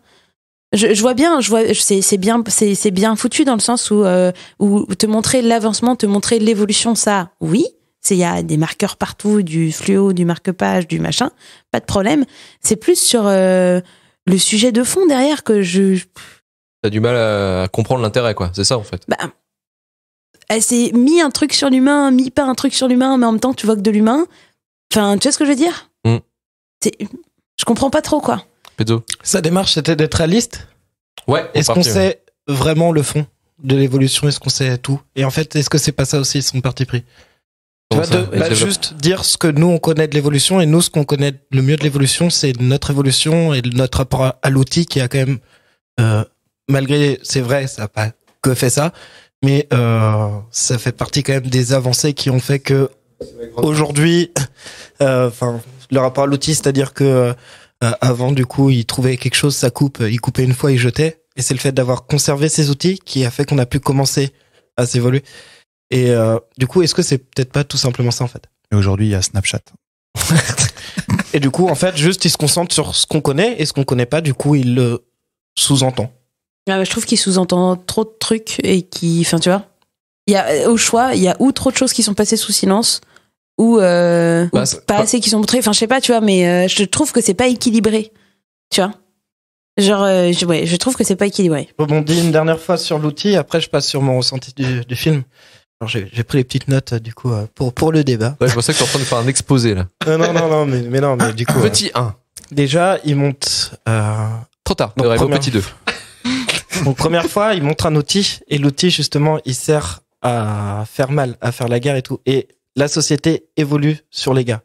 Je vois bien, c'est bien foutu dans le sens où te montrer l'avancement, te montrer l'évolution, ça, oui. Il y a des marqueurs partout, du fluo, du marque-page, du machin, pas de problème. C'est plus sur le sujet de fond derrière que T'as du mal à comprendre l'intérêt, quoi. C'est ça, en fait. Elle s'est mis un truc sur l'humain, mis pas un truc sur l'humain, mais en même temps, tu vois que de l'humain. Enfin, tu vois ce que je veux dire? Je comprends pas trop, quoi. Pezzo. Sa démarche, c'était d'être réaliste. Ouais. Est-ce qu'on sait vraiment le fond de l'évolution? Est-ce qu'on sait tout? Et en fait, est-ce que c'est pas ça aussi son parti pris? Tu vois, juste dire ce que nous on connaît de l'évolution, et nous ce qu'on connaît le mieux de l'évolution, c'est notre évolution et notre rapport à l'outil qui a quand même, malgré, c'est vrai, ça n'a pas que fait ça, mais ça fait partie quand même des avancées qui ont fait que aujourd'hui, le rapport à l'outil, c'est-à-dire que avant du coup il trouvait quelque chose, ça coupe, il coupait une fois, il jetait, et c'est le fait d'avoir conservé ces outils qui a fait qu'on a pu commencer à s'évoluer. Et du coup, est-ce que c'est peut-être pas tout simplement ça, en fait? Et aujourd'hui, il y a Snapchat. Et du coup, en fait, juste, il se concentre sur ce qu'on connaît, et ce qu'on connaît pas, du coup, il le sous-entend. Je trouve qu'il sous-entend trop de trucs, et enfin, tu vois, au choix, il y a ou trop de choses qui sont passées sous silence, ou pas assez qui sont montrées. Enfin, je sais pas, tu vois, mais je trouve que c'est pas équilibré. Tu vois? Genre, je trouve que c'est pas équilibré. Je rebondis une dernière fois sur l'outil, après je passe sur mon ressenti du film. Alors j'ai pris les petites notes du coup pour le débat. Ouais, je pensais que t'es en train de faire un exposé là. Non, mais du coup. Petit 1. Déjà, il monte. Trop tard. Donc, petit 2. Donc première fois, il montre un outil, et l'outil justement, il sert à faire mal, à faire la guerre et tout. Et la société évolue sur les gars.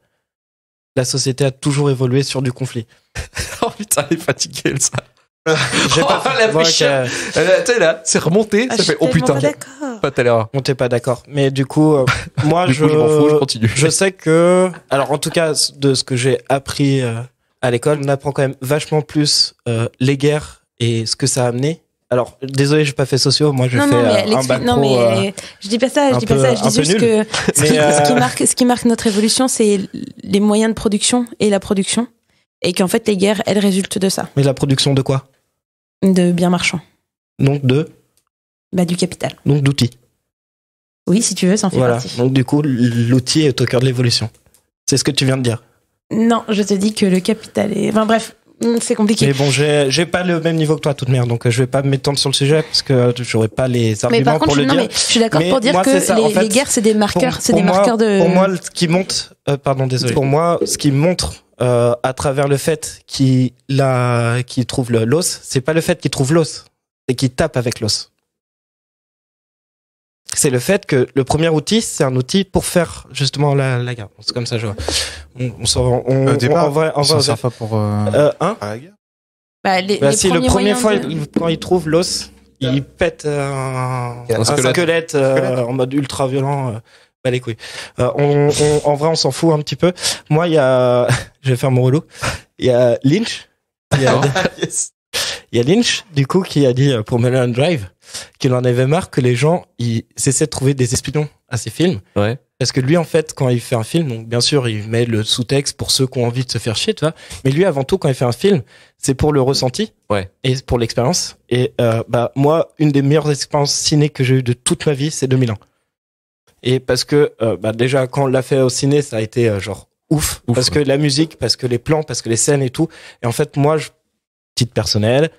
La société a toujours évolué sur du conflit. Oh putain, elle est fatiguée, ça. J'ai pas la fricheur. Tu sais, là, c'est remonté, ça fait, oh putain. Pas tout à l'heure. On t'est pas d'accord. Mais du coup, moi, je m'en fous, je continue. Je sais que, alors, en tout cas, de ce que j'ai appris à l'école, on apprend quand même vachement plus les guerres et ce que ça a amené. Alors, désolé, j'ai pas fait sociaux. Moi, j'ai fait un bac pro. Non, mais je dis pas ça. Je dis juste que ce qui marque notre évolution, c'est les moyens de production et la production. Et qu'en fait, les guerres, elles résultent de ça. Mais la production de quoi? De biens marchands. Donc du capital. Donc d'outils. Oui, si tu veux, ça en fait partie. Donc du coup, l'outil est au cœur de l'évolution. C'est ce que tu viens de dire. Non, je te dis que le capital est... Enfin bref, C'est compliqué. Mais bon, j'ai pas le même niveau que toi, toute merde, donc je vais pas m'étendre sur le sujet parce que j'aurais pas les Mais arguments par contre, pour le non, dire. mais je suis d'accord Mais pour dire moi, que c'est ça. En fait, les guerres, c'est des marqueurs, c'est des moi, marqueurs de. Pour moi, ce qui monte, pardon, désolé. Pour moi, ce qui montre à travers le fait qu'il trouve l'os, c'est pas le fait qu'il trouve l'os, c'est qu'il tape avec l'os. C'est le fait que le premier outil, c'est un outil pour faire justement la guerre. C'est comme ça, je vois. Au départ, on s'en sert pas pour hein à la guerre. Bah, les si le premiers premier moyens fois, de- quand il trouve l'os, il pète un squelette en mode ultra violent. Bah les couilles. En vrai, on s'en fout un petit peu. Moi, il y a, je vais faire mon relou. Il y a Lynch. Il y a Lynch, du coup, qui a dit pour Mulholland Drive qu'il en avait marre que les gens ils essaient de trouver des espions à ses films. Ouais. Parce que lui, en fait, quand il fait un film, donc bien sûr, il met le sous-texte pour ceux qui ont envie de se faire chier, tu vois. Mais lui, avant tout, quand il fait un film, c'est pour le ressenti et pour l'expérience. Et bah moi, une des meilleures expériences ciné que j'ai eues de toute ma vie, c'est 2001. Et parce que bah déjà, quand on l'a fait au ciné, ça a été genre ouf. Parce que la musique, parce que les plans, parce que les scènes et tout. Et en fait, moi, titre personnel,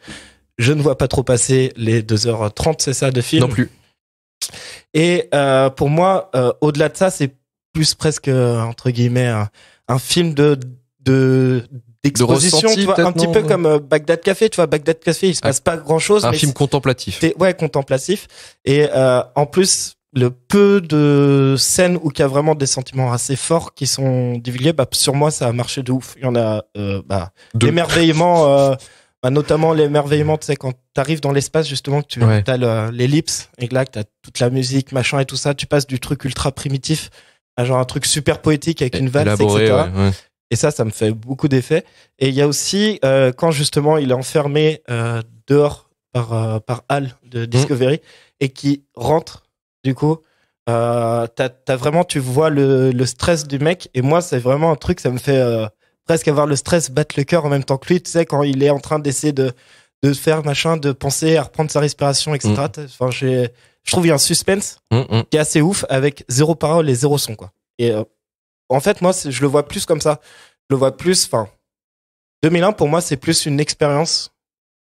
je ne vois pas trop passer les 2h30, c'est ça, de film. Non plus. Et pour moi, au-delà de ça, c'est plus presque entre guillemets un film d'exposition, ressenti, tu vois, peut-être, un petit non peu comme Bagdad Café, tu vois, Bagdad Café, il se passe pas grand-chose. Un mais film contemplatif. Ouais, contemplatif. Et en plus, le peu de scènes où il y a vraiment des sentiments assez forts qui sont divulgués, bah sur moi, ça a marché de ouf. Il y en a l'émerveillement. Notamment l'émerveillement, tu sais, quand t'arrives dans l'espace, justement, que tu as l'ellipse, et que là, que t'as toute la musique, machin et tout ça, tu passes du truc ultra primitif à genre un truc super poétique avec une valse, élaboré, etc. ouais. Et ça me fait beaucoup d'effet. Et il y a aussi, quand justement, il est enfermé dehors par Hal de Discovery, et qui rentre, du coup, t'as vraiment, tu vois le stress du mec, et moi, c'est vraiment un truc, ça me fait... presque avoir le stress battre le cœur en même temps que lui, tu sais, quand il est en train d'essayer de faire machin, de penser à reprendre sa respiration, etc. Enfin, je trouve qu'il y a un suspense qui est assez ouf avec zéro parole et zéro son, quoi. Et en fait, moi, je le vois plus comme ça. Je le vois plus, enfin, 2001 pour moi, c'est plus une expérience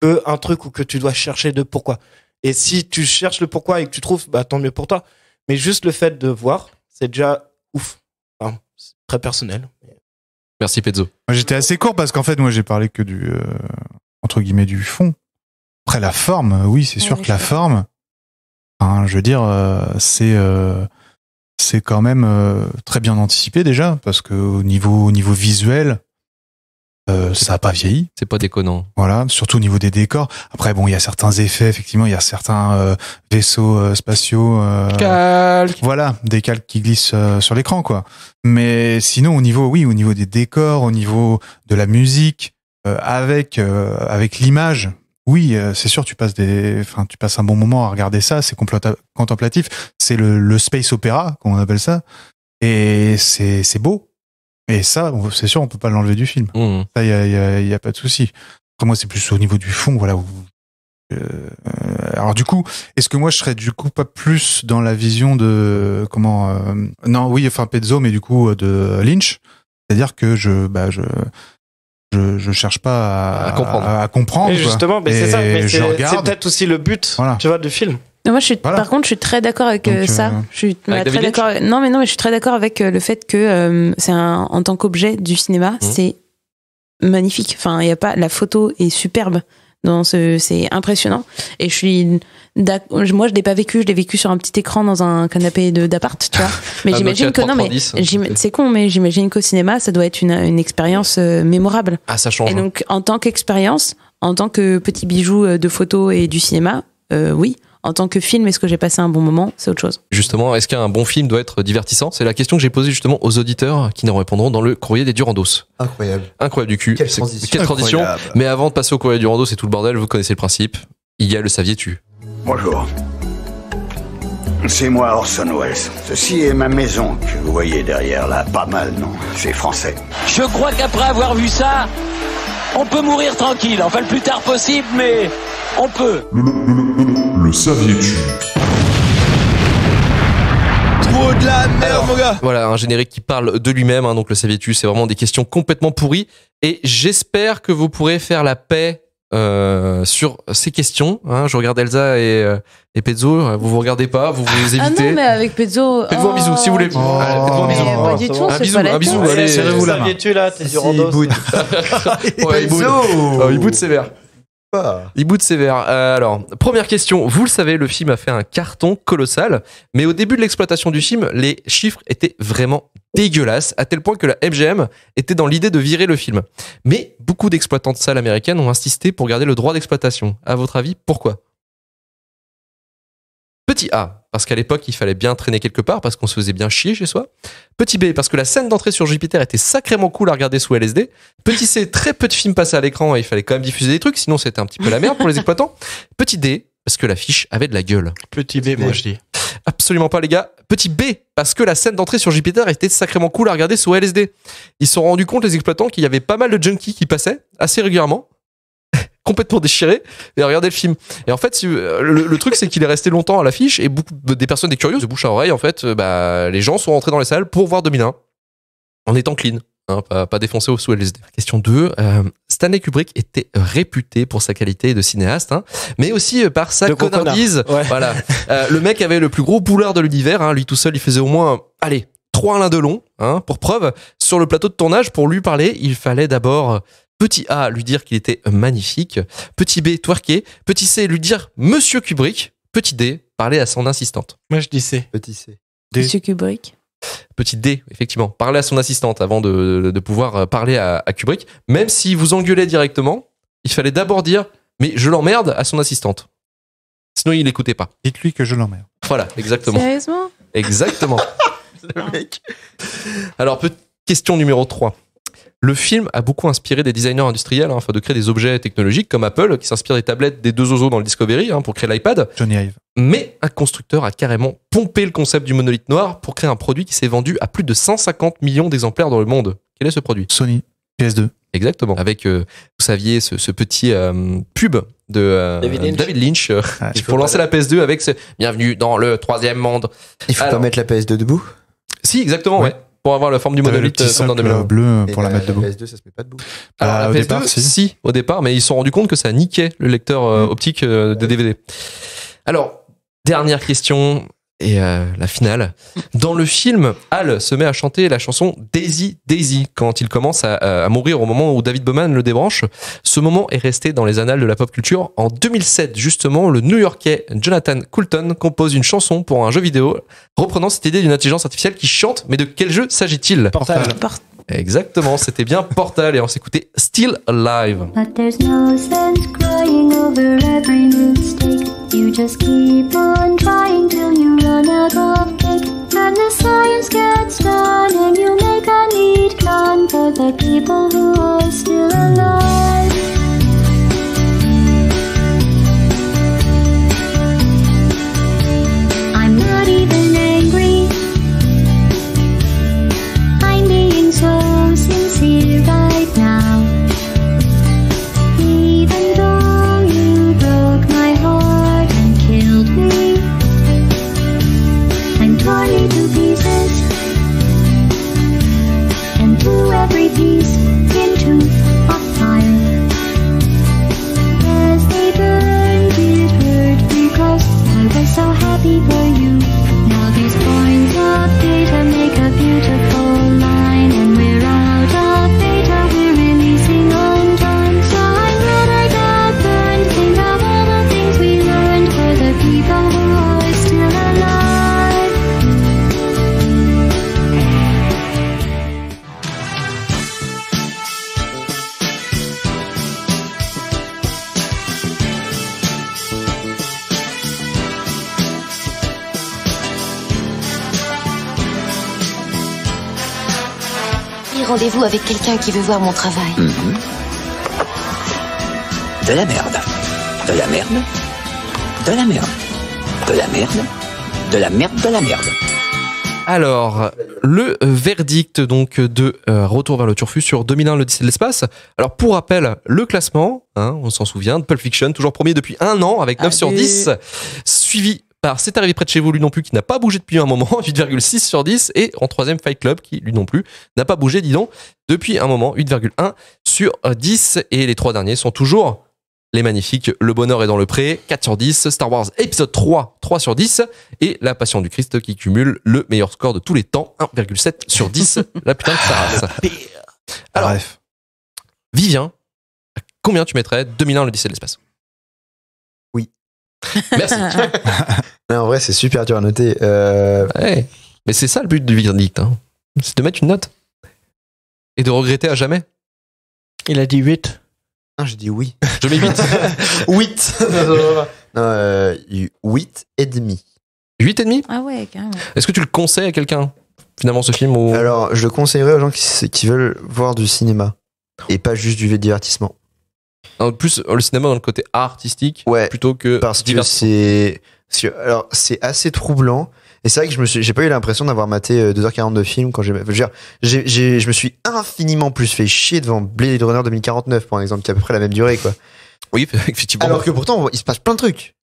que un truc où que tu dois chercher de pourquoi. Et si tu cherches le pourquoi et que tu trouves, bah tant mieux pour toi. Mais juste le fait de voir, c'est déjà ouf. Enfin, c'est très personnel. Merci Pezzo. Moi, j'étais assez court parce qu'en fait, moi, j'ai parlé que du entre guillemets du fond. Après la forme, oui, c'est sûr que la forme, enfin, je veux dire, c'est quand même très bien anticipé déjà parce que au niveau visuel, ça a pas vieilli. C'est pas déconnant. Voilà, surtout au niveau des décors. Après, bon, il y a certains effets, effectivement, il y a certains vaisseaux spatiaux. Calques. Voilà, des calques qui glissent sur l'écran, quoi. Mais sinon, au niveau des décors, au niveau de la musique, avec l'image, oui, c'est sûr, tu passes un bon moment à regarder ça. C'est contemplatif. C'est le space opéra, comme on appelle ça, et c'est beau. Et ça, c'est sûr, on peut pas l'enlever du film. Ça, il y a pas de souci. Après, moi, c'est plus au niveau du fond, voilà. Alors du coup, est-ce que moi, je serais du coup pas plus dans la vision de Pezzo, mais du coup de Lynch, c'est-à-dire que je cherche pas à comprendre. Et justement, mais c'est ça. Mais c'est peut-être aussi le but, voilà, tu vois, du film. Non, moi, par contre, je suis très d'accord avec ça. Je suis très d'accord. Non, mais je suis très d'accord avec le fait que en tant qu'objet du cinéma, c'est magnifique. Enfin, il y a pas, la photo est superbe. C'est impressionnant. Et moi, je l'ai pas vécu. Je l'ai vécu sur un petit écran dans un canapé d'appart, tu vois. Mais j'imagine que c'est con, mais j'imagine qu'au cinéma, ça doit être une expérience mémorable. Ah, ça change. Et donc, en tant qu'expérience, en tant que petit bijou de photo et du cinéma, oui. En tant que film, est-ce que j'ai passé un bon moment? C'est autre chose. Justement, est-ce qu'un bon film doit être divertissant? C'est la question que j'ai posée justement aux auditeurs qui nous répondront dans le courrier des Durandos. Incroyable. Incroyable du cul. Quelle transition. Quelle transition. Mais avant de passer au courrier des Durandos, c'est tout le bordel, vous connaissez le principe. Il y a le saviez-tu. Bonjour. C'est moi Orson Welles. Ceci est ma maison que vous voyez derrière là. Pas mal, non? C'est français. Je crois qu'après avoir vu ça, on peut mourir tranquille. Enfin, le plus tard possible, mais on peut. Le saviez-tu? beau de la merde, mon gars. Voilà, un générique qui parle de lui-même, hein, donc le saviez-tu, c'est vraiment des questions complètement pourries. Et j'espère que vous pourrez faire la paix sur ces questions. Hein. Je regarde Elsa et Pezzo, vous regardez pas, vous évitez. Ah non, mais avec Pezzo. Faites-vous un bisou si vous voulez. Allez, faites-vous un bisou. Pas du tout, Un bisou, un bisou, allez, serrez-vous la main. Tu là, t'es du randos. Ouais, il boude sévère. Il boude sévère. Alors, première question. Vous le savez, le film a fait un carton colossal, mais au début de l'exploitation du film, les chiffres étaient vraiment dégueulasses, à tel point que la MGM était dans l'idée de virer le film. Mais beaucoup d'exploitants de salles américaines ont insisté pour garder le droit d'exploitation. À votre avis, pourquoi ? Petit A, parce qu'à l'époque, il fallait bien traîner quelque part, parce qu'on se faisait bien chier chez soi. Petit B, parce que la scène d'entrée sur Jupiter était sacrément cool à regarder sous LSD. Petit C, très peu de films passaient à l'écran et il fallait quand même diffuser des trucs, sinon c'était un petit peu la merde pour les exploitants. Petit D, parce que l'affiche avait de la gueule. Petit B, moi je dis. Absolument pas, les gars. Petit B, parce que la scène d'entrée sur Jupiter était sacrément cool à regarder sous LSD. Ils se sont rendus compte, les exploitants, qu'il y avait pas mal de junkies qui passaient assez régulièrement, complètement déchirés, et regardaient le film. Et en fait, le truc, c'est qu'il est resté longtemps à l'affiche, et beaucoup des personnes, des curieux, de bouche à oreille, en fait, les gens sont rentrés dans les salles pour voir 2001, en étant clean. Hein, pas défoncé au sous LSD. Question 2. Stanley Kubrick était réputé pour sa qualité de cinéaste, hein, mais aussi par sa connardise. Ouais. Voilà. Le mec avait le plus gros boulard de l'univers. Hein, lui tout seul, il faisait au moins, 3 1 de long. Hein, pour preuve, sur le plateau de tournage, pour lui parler, il fallait d'abord petit A, lui dire qu'il était magnifique. Petit B, twerker. Petit C, lui dire Monsieur Kubrick. Petit D, parler à son assistante. Moi, je dis C. Petit C. Monsieur Kubrick. Petit D, effectivement. Parler à son assistante avant de pouvoir parler à Kubrick. Même s'il vous engueulait directement, il fallait d'abord dire « mais je l'emmerde » à son assistante. Sinon, il n'écoutait pas. Dites-lui que je l'emmerde. Voilà, exactement. Sérieusement ? Exactement. Le mec. Alors, question numéro 3. Le film a beaucoup inspiré des designers industriels afin de créer des objets technologiques comme Apple, qui s'inspire des tablettes des deux oiseaux dans le Discovery pour créer l'iPad. Johnny Ive. Mais un constructeur a carrément pompé le concept du monolithe noir pour créer un produit qui s'est vendu à plus de 150 millions d'exemplaires dans le monde. Quel est ce produit ? Sony PS2. Exactement. Avec, vous saviez, ce petit pub de David Lynch pour lancer la PS2 avec ce « Bienvenue dans le troisième monde ». Il faut pas mettre la PS2 debout ? Si, exactement, ouais. Pour avoir la forme du monolithe dans bleu pour la mettre debout. La PS2, ça se met pas debout. Alors, la au PS2, départ, si, au départ, mais ils se sont rendus compte que ça niquait le lecteur optique des DVD. Alors, dernière question et la finale. Dans le film, Hal se met à chanter la chanson Daisy Daisy quand il commence à mourir au moment où David Bowman le débranche. Ce moment est resté dans les annales de la pop culture. En 2007, justement, le New-Yorkais Jonathan Coulton compose une chanson pour un jeu vidéo reprenant cette idée d'une intelligence artificielle qui chante. Mais de quel jeu s'agit-il ? Portal. Exactement, c'était bien Portal et on s'écoutait Still Alive. But there's no sense crying over every mistake. You just keep on trying till you run out of cake. And the science gets done and you make a neat plan for the people who are still alive. I'm not even angry. I'm being so sincere right now. Even though you broke my heart and killed me and tore me to pieces and threw every piece into a fire. As they burned, it hurt because I was so happy for you. Now these points of data make a beautiful line, and we're out of data, we're releasing on time. So I'd rather get burned, think of all the things we learned for the people who are still alive. Rendez-vous avec quelqu'un qui veut voir mon travail. De la merde. De la merde. De la merde. De la merde. De la merde, de la merde. Alors, le verdict donc de Retour vers le Turfu sur 2001, l'Odyssée de l'espace. Alors, pour rappel, le classement, on s'en souvient, de Pulp Fiction, toujours premier depuis 1 an avec 9 sur 10, suivi par C'est arrivé près de chez vous, lui non plus, qui n'a pas bougé depuis un moment, 8,6 sur 10. Et en troisième, Fight Club, qui lui non plus n'a pas bougé, dis donc, depuis un moment, 8,1 sur 10. Et les trois derniers sont toujours les magnifiques Le Bonheur est dans le pré, 4 sur 10. Star Wars épisode 3, 3 sur 10. Et La Passion du Christ, qui cumule le meilleur score de tous les temps, 1,7 sur 10. La putain de sa race. Alors, bref. Vivien, combien tu mettrais 2001 l'Odyssée de l'espace? Oui. Merci. Mais en vrai, c'est super dur à noter. Ouais. Mais c'est ça le but du verdict. Hein. C'est de mettre une note. Et de regretter à jamais. Il a dit 8. Non, j'ai dit oui. Je mets 8. 8. Non, 8 et demi. 8 et demi? Ah ouais, carrément. Est-ce que tu le conseilles à quelqu'un, finalement, ce film ou... Alors, je le conseillerais aux gens qui veulent voir du cinéma. Et pas juste du divertissement. En plus, le cinéma dans le côté artistique, plutôt que parce que c'est assez troublant. Et c'est vrai que j'ai pas eu l'impression d'avoir maté 2h40 de film quand je me suis infiniment plus fait chier devant Blade Runner 2049, par exemple, qui a à peu près la même durée, quoi. Oui, effectivement. Alors que pourtant, il se passe plein de trucs.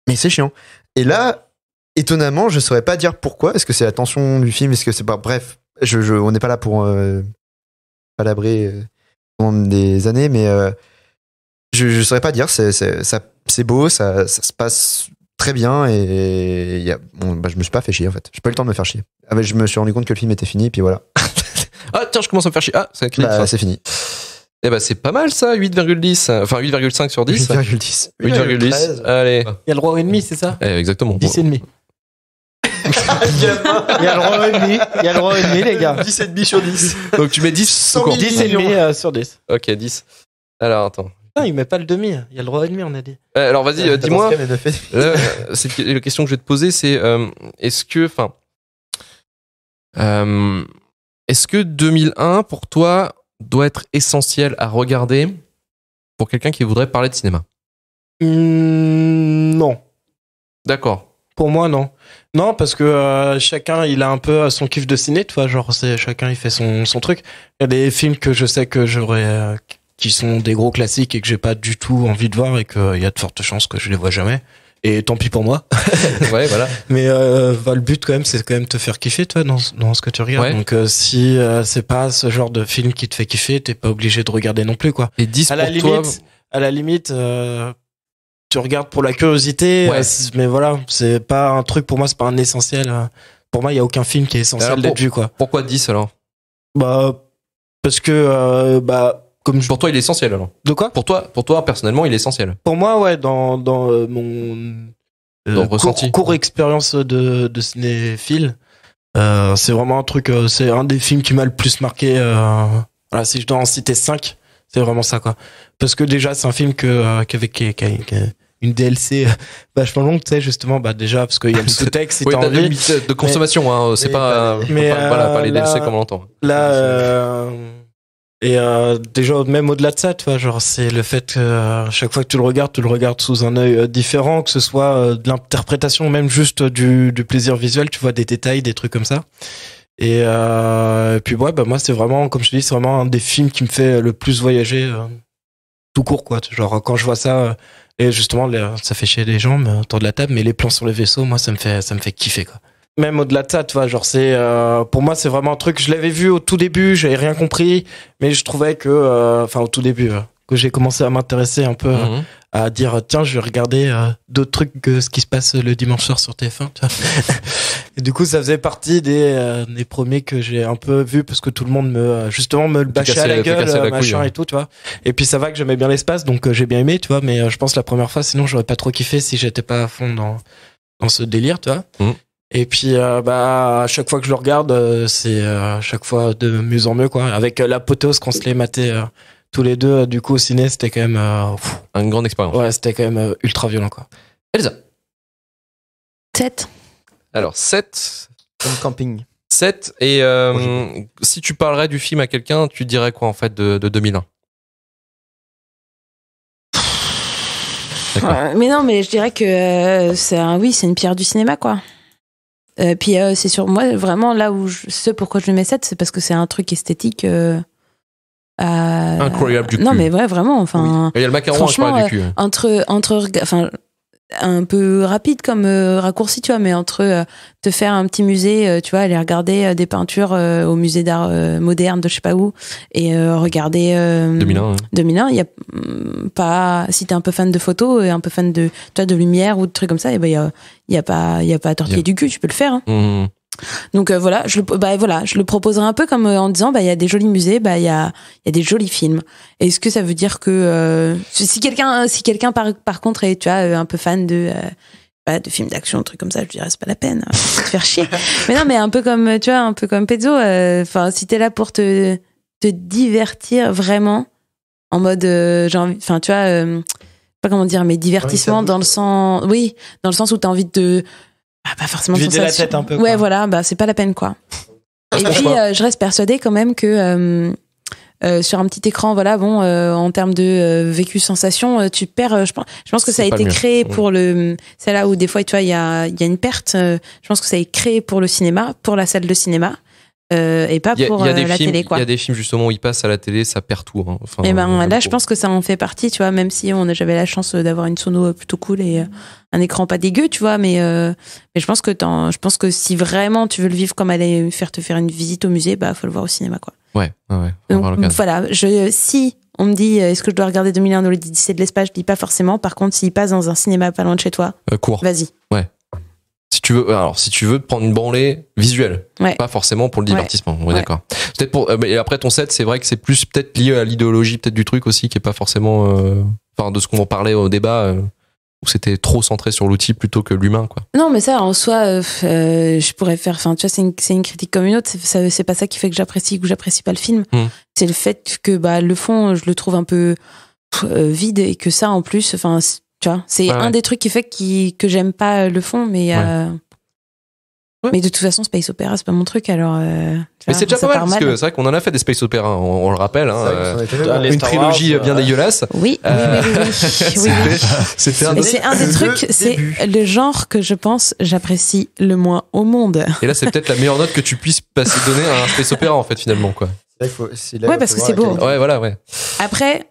Mais c'est chiant. Et là, étonnamment, je saurais pas dire pourquoi. Est-ce que c'est la tension du film? Est-ce que c'est pas... Bref, on n'est pas là pour palabrer pendant des années, mais je saurais pas dire. C'est beau, ça se passe très bien et je me suis pas fait chier en fait. J'ai pas eu le temps de me faire chier. Je me suis rendu compte que le film était fini, puis voilà. Ah tiens, je commence à me faire chier. Ah, c'est écrit. C'est fini. Eh ben c'est pas mal ça, 8,10. Enfin 8,5 sur 10. 8,10. 8,10. Allez. Il y a le roi et demi, c'est ça? Exactement. 10 et demi. Il y a le roi et demi. Il y a le roi et demi, les gars. 10 et demi sur 10. Donc tu mets 10 encore. 10 et demi sur 10. Ok, 10. Alors attends. Non, il met pas le demi. Il y a le roi et demi, on a dit. Alors vas-y, dis-moi. C'est la question que je vais te poser, c'est est-ce que 2001 pour toi doit être essentiel à regarder pour quelqu'un qui voudrait parler de cinéma? Non. D'accord. Pour moi, non. Non, parce que chacun, il a un peu son kiff de ciné, tu vois. Genre, chacun, il fait son truc. Il y a des films que je sais que j'aurais, qui sont des gros classiques et que j'ai pas du tout envie de voir et qu'il y a de fortes chances que je les vois jamais. Et tant pis pour moi. Ouais, voilà. Mais le but quand même, c'est quand même te faire kiffer, toi, dans ce que tu regardes. Ouais. Donc si c'est pas ce genre de film qui te fait kiffer, t'es pas obligé de regarder non plus, quoi. Et 10 à la limite, tu regardes pour la curiosité, mais voilà, c'est pas un truc pour moi, c'est pas un essentiel. Pour moi, il y a aucun film qui est essentiel d'être vu, quoi. Pourquoi 10 alors? Parce que pour toi, il est essentiel alors. De quoi? Pour toi, personnellement, il est essentiel. Pour moi, ouais, dans mon ressenti. Court expérience de cinéphile, c'est vraiment un truc. C'est un des films qui m'a le plus marqué. Voilà, si je dois en citer 5, c'est vraiment ça, quoi. Parce que déjà, c'est un film qui a une DLC vachement longue, tu sais, justement, déjà parce qu'il y a le sous-texte, si oui, t'as envie. Limite de consommation, hein, c'est pas les DLC comme on l'entend. Là. Et déjà, même au-delà de ça, tu vois, genre, c'est le fait que chaque fois que tu le regardes sous un œil différent, que ce soit de l'interprétation, même juste du plaisir visuel, tu vois, des détails, des trucs comme ça. Et puis ouais, moi, c'est vraiment, comme je te dis, c'est vraiment un des films qui me fait le plus voyager tout court, quoi. Genre, quand je vois ça, et justement, ça fait chier les gens autour de la table, mais les plans sur le vaisseau, moi, ça me fait kiffer, quoi. Même au-delà de ça, tu vois, genre pour moi c'est vraiment un truc, je l'avais vu au tout début, j'avais rien compris, mais je trouvais que au tout début que j'ai commencé à m'intéresser un peu à dire tiens, je vais regarder d'autres trucs que ce qui se passe le dimanche soir sur TF1, tu vois. Et du coup, ça faisait partie des premiers que j'ai un peu vu parce que tout le monde me le bâchait à la gueule, machin couille, et tout, tu vois. Et puis ça va que j'aimais bien l'espace, donc j'ai bien aimé, tu vois, mais je pense la première fois sinon j'aurais pas trop kiffé si j'étais pas à fond dans ce délire, tu vois. Et puis à chaque fois que je le regarde, c'est à chaque fois de mieux en mieux, quoi. Avec l'apothéose qu'on se les matait tous les deux, du coup au ciné, c'était quand même une grande expérience. Ouais, c'était quand même ultra violent, quoi. Elsa. 7. Alors 7. Comme camping. 7 et si tu parlerais du film à quelqu'un, tu dirais quoi en fait de 2001? Mais non, mais je dirais que c'est une pierre du cinéma, quoi. Puis c'est sur moi vraiment là où pourquoi je le mets 7, c'est parce que c'est un truc esthétique incroyable du cul. Non mais ouais, vraiment, enfin oui. Il y a le macaron incroyable du cul. entre un peu rapide comme raccourci, tu vois, mais entre te faire un petit musée, tu vois, aller regarder des peintures au musée d'art moderne de je sais pas où, et regarder 2001, il y a pas, si t'es un peu fan de photos et un peu fan de, tu vois, de lumière ou de trucs comme ça, et ben il y a pas à tortiller du cul, tu peux le faire. Hein. Donc voilà, je le proposerai un peu comme en disant il y a des jolis musées, il y a des jolis films. Est-ce que ça veut dire que si quelqu'un par contre est, tu vois, un peu fan de films d'action, un truc comme ça, je dirais c'est pas la peine, faut te faire chier. Mais non, mais un peu comme, tu vois, un peu comme Pezzo, enfin si t'es là pour te divertir vraiment en mode enfin tu vois, pas comment dire, mais divertissement dans le sens où t'as envie de pas forcément vider la tête un peu, ouais, quoi. voilà, c'est pas la peine, quoi. Et puis je reste persuadée quand même que sur un petit écran, voilà, en termes de vécu sensation, tu perds. Je pense que ça a été créé pour le. C'est là où des fois, tu vois, il y a une perte. Je pense que ça a été créé pour le cinéma, pour la salle de cinéma. Et pas pour la télé, quoi. Il y a des films justement où ils passent à la télé, ça perd tout. Hein. Enfin, et là, je pense que ça en fait partie, tu vois, même si j'avais la chance d'avoir une sono plutôt cool et un écran pas dégueu, tu vois, mais je pense que si vraiment tu veux le vivre comme aller te faire une visite au musée, faut le voir au cinéma, quoi. Ouais. Donc, voilà, si on me dit est-ce que je dois regarder 2001 l'Odyssée de l'espace, je dis pas forcément. Par contre, s'il passe dans un cinéma pas loin de chez toi, cours. Vas-y. Ouais. Si tu veux te prendre une branlée visuelle, pas forcément pour le divertissement, on est d'accord. Peut-être et après ton set, c'est vrai que c'est plus peut-être lié à l'idéologie peut-être du truc aussi, qui est pas forcément, de ce qu'on en parlait au débat, où c'était trop centré sur l'outil plutôt que l'humain, quoi. Non, mais ça, en soi, je pourrais faire, enfin, tu vois, c'est une critique comme une autre. C'est pas ça qui fait que j'apprécie ou que j'apprécie pas le film. C'est le fait que, le fond, je le trouve un peu vide et que ça, en plus, enfin, tu vois, c'est un des trucs qui fait que j'aime pas le fond, mais mais de toute façon, space opéra, c'est pas mon truc, alors. Mais c'est déjà pas mal, parce que c'est vrai qu'on en a fait des space opéras, on le rappelle, une trilogie bien dégueulasse. Oui. C'était c'est un des trucs, c'est le genre que je pense j'apprécie le moins au monde. Et là, c'est peut-être la meilleure note que tu puisses donner à un space opéra, en fait, finalement, quoi. Ouais, parce que c'est beau. Ouais, voilà, ouais. Après,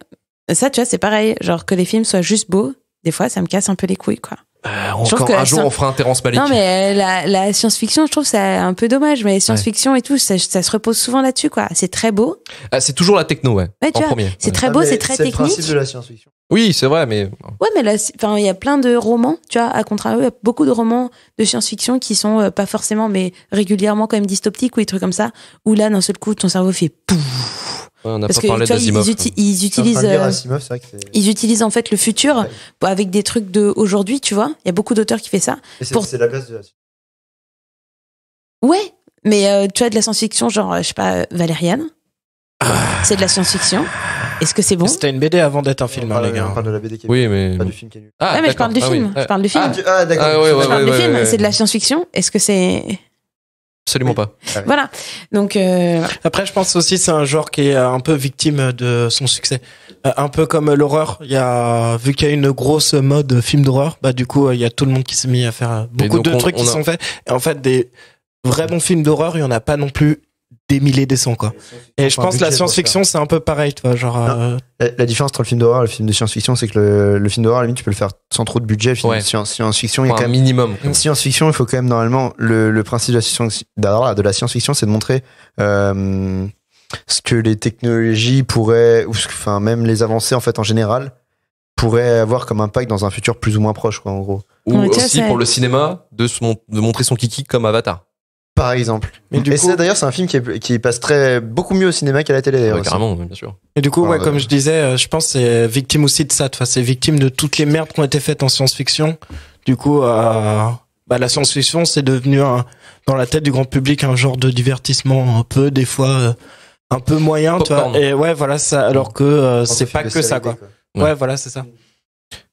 ça, tu vois, c'est pareil, genre que les films soient juste beaux, des fois, ça me casse un peu les couilles, quoi. Un jour, on fera un Terrence Malick. Non, mais la science-fiction, je trouve ça un peu dommage. Mais science-fiction et tout, ça se repose souvent là-dessus, quoi. C'est très beau. C'est toujours la techno, en premier. C'est très beau, c'est très technique. C'est le principe de la science-fiction. Oui, c'est vrai, mais. Ouais, mais là, il y a plein de romans, tu vois, à contrario, il y a beaucoup de romans de science-fiction qui sont pas forcément, mais régulièrement quand même dystopiques ou des trucs comme ça, où là, d'un seul coup, ton cerveau fait pouf. Ouais, on n'a pas parlé d'Asimov. Ils utilisent en fait le futur avec des trucs d'aujourd'hui, tu vois. Il y a beaucoup d'auteurs qui font ça. C'est la base de la science. Ouais, mais tu vois, de la science-fiction, genre, je sais pas, Valériane. C'est de la science-fiction. Est-ce que c'est bon? C'était une BD avant d'être un film, les gars. On parle de la BD qui est oui, mais. Pas du film qui est nul. Ouais, mais je parle du film. Je parle du film. Ah, d'accord. Je parle du film. C'est de la science-fiction. Est-ce que c'est. Absolument pas. Voilà. Donc. Après, je pense aussi c'est un genre qui est un peu victime de son succès. Un peu comme l'horreur. Vu qu'il y a une grosse mode film d'horreur, du coup, il y a tout le monde qui s'est mis à faire beaucoup de trucs qui sont faits. Et en fait, des vrais bons films d'horreur, il y en a pas non plus des milliers, des cents, quoi. Et je pense que la science-fiction, c'est un peu pareil, tu vois, genre. La différence entre le film d'horreur et le film de science-fiction, c'est que le film d'horreur, à la limite, tu peux le faire sans trop de budget. Science-fiction, il y a quand même minimum. Science-fiction, il faut quand même normalement le principe de la science-fiction, c'est de montrer ce que les technologies pourraient, enfin même les avancées en fait en général, pourraient avoir comme impact dans un futur plus ou moins proche, quoi, en gros. Ou aussi pour le cinéma de montrer son kiki comme Avatar. Par exemple. Et ça, d'ailleurs, c'est un film qui passe beaucoup mieux au cinéma qu'à la télé. Ouais, carrément, bien sûr. Et du coup, comme je disais, je pense que c'est victime aussi de ça. Enfin, c'est victime de toutes les merdes qui ont été faites en science-fiction. Du coup, la science-fiction, c'est devenu dans la tête du grand public un genre de divertissement un peu, des fois, un peu moyen, tu vois. Et ouais, voilà ça. Alors que c'est pas que ça, quoi. Ouais, voilà, c'est ça.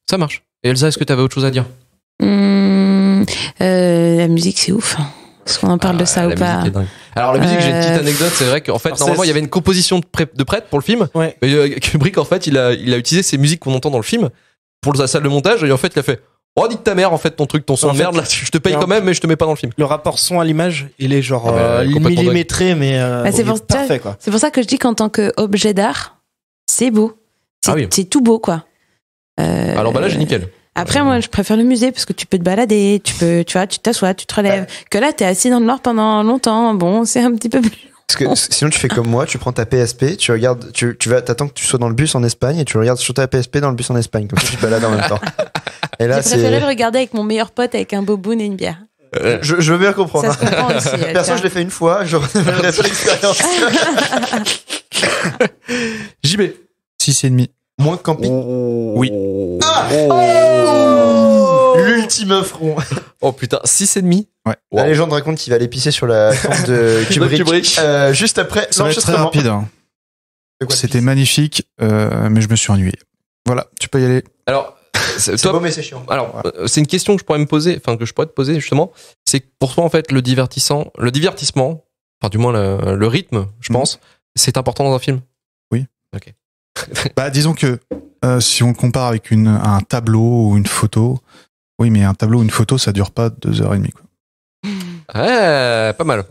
Ça marche. Et Elsa, est-ce que t'avais autre chose à dire? La musique, c'est ouf. Est-ce qu'on en parle de ça ou pas? Alors la musique, j'ai une petite anecdote, c'est vrai qu'en fait normalement il y avait une composition de prête pour le film. Ouais. Mais Kubrick en fait il a utilisé ces musiques qu'on entend dans le film pour la salle de montage et en fait il a fait oh nique ta mère en fait ton son de merde là, je te paye quand même mais je te mets pas dans le film. Le rapport son à l'image, il est genre millimétré mais parfait, quoi. C'est pour ça que je dis qu'en tant qu'objet d'art, c'est beau. C'est tout beau, quoi. Alors là j'ai nickel. Après, moi, je préfère le musée parce que tu peux te balader, tu vois, tu t'assois, tu te relèves. Que là, t'es assis dans le noir pendant longtemps. Bon, c'est un petit peu plus. Parce que sinon tu fais comme moi, tu prends ta PSP, tu regardes, t'attends que tu sois dans le bus en Espagne et tu regardes sur ta PSP dans le bus en Espagne. Comme ça, tu te balades en même temps. Et là, j'ai préféré le regarder avec mon meilleur pote avec un boboon et une bière. Je veux bien comprendre. Ça se comprend aussi. Perso, je l'ai fait une fois, je reviendrai pas l'expérience. JB. 6,5. Moins de camping. Oui. L'ultime affront. Oh putain, 6,5. Ouais. La légende raconte qu'il va aller pisser sur la tombe de Kubrick. Juste après Ça va être très rapide. Hein. C'était magnifique, mais je me suis ennuyé. Voilà, tu peux y aller. Alors, c'est beau, mais c'est chiant. Alors, c'est une question que je pourrais te poser justement. C'est que pour toi, en fait, le divertissement, enfin, du moins le rythme, je pense, c'est important dans un film. Oui. Ok. Bah, disons que si on le compare avec un tableau ou une photo, oui, mais un tableau ou une photo, ça dure pas 2h30, quoi. Ouais, pas mal.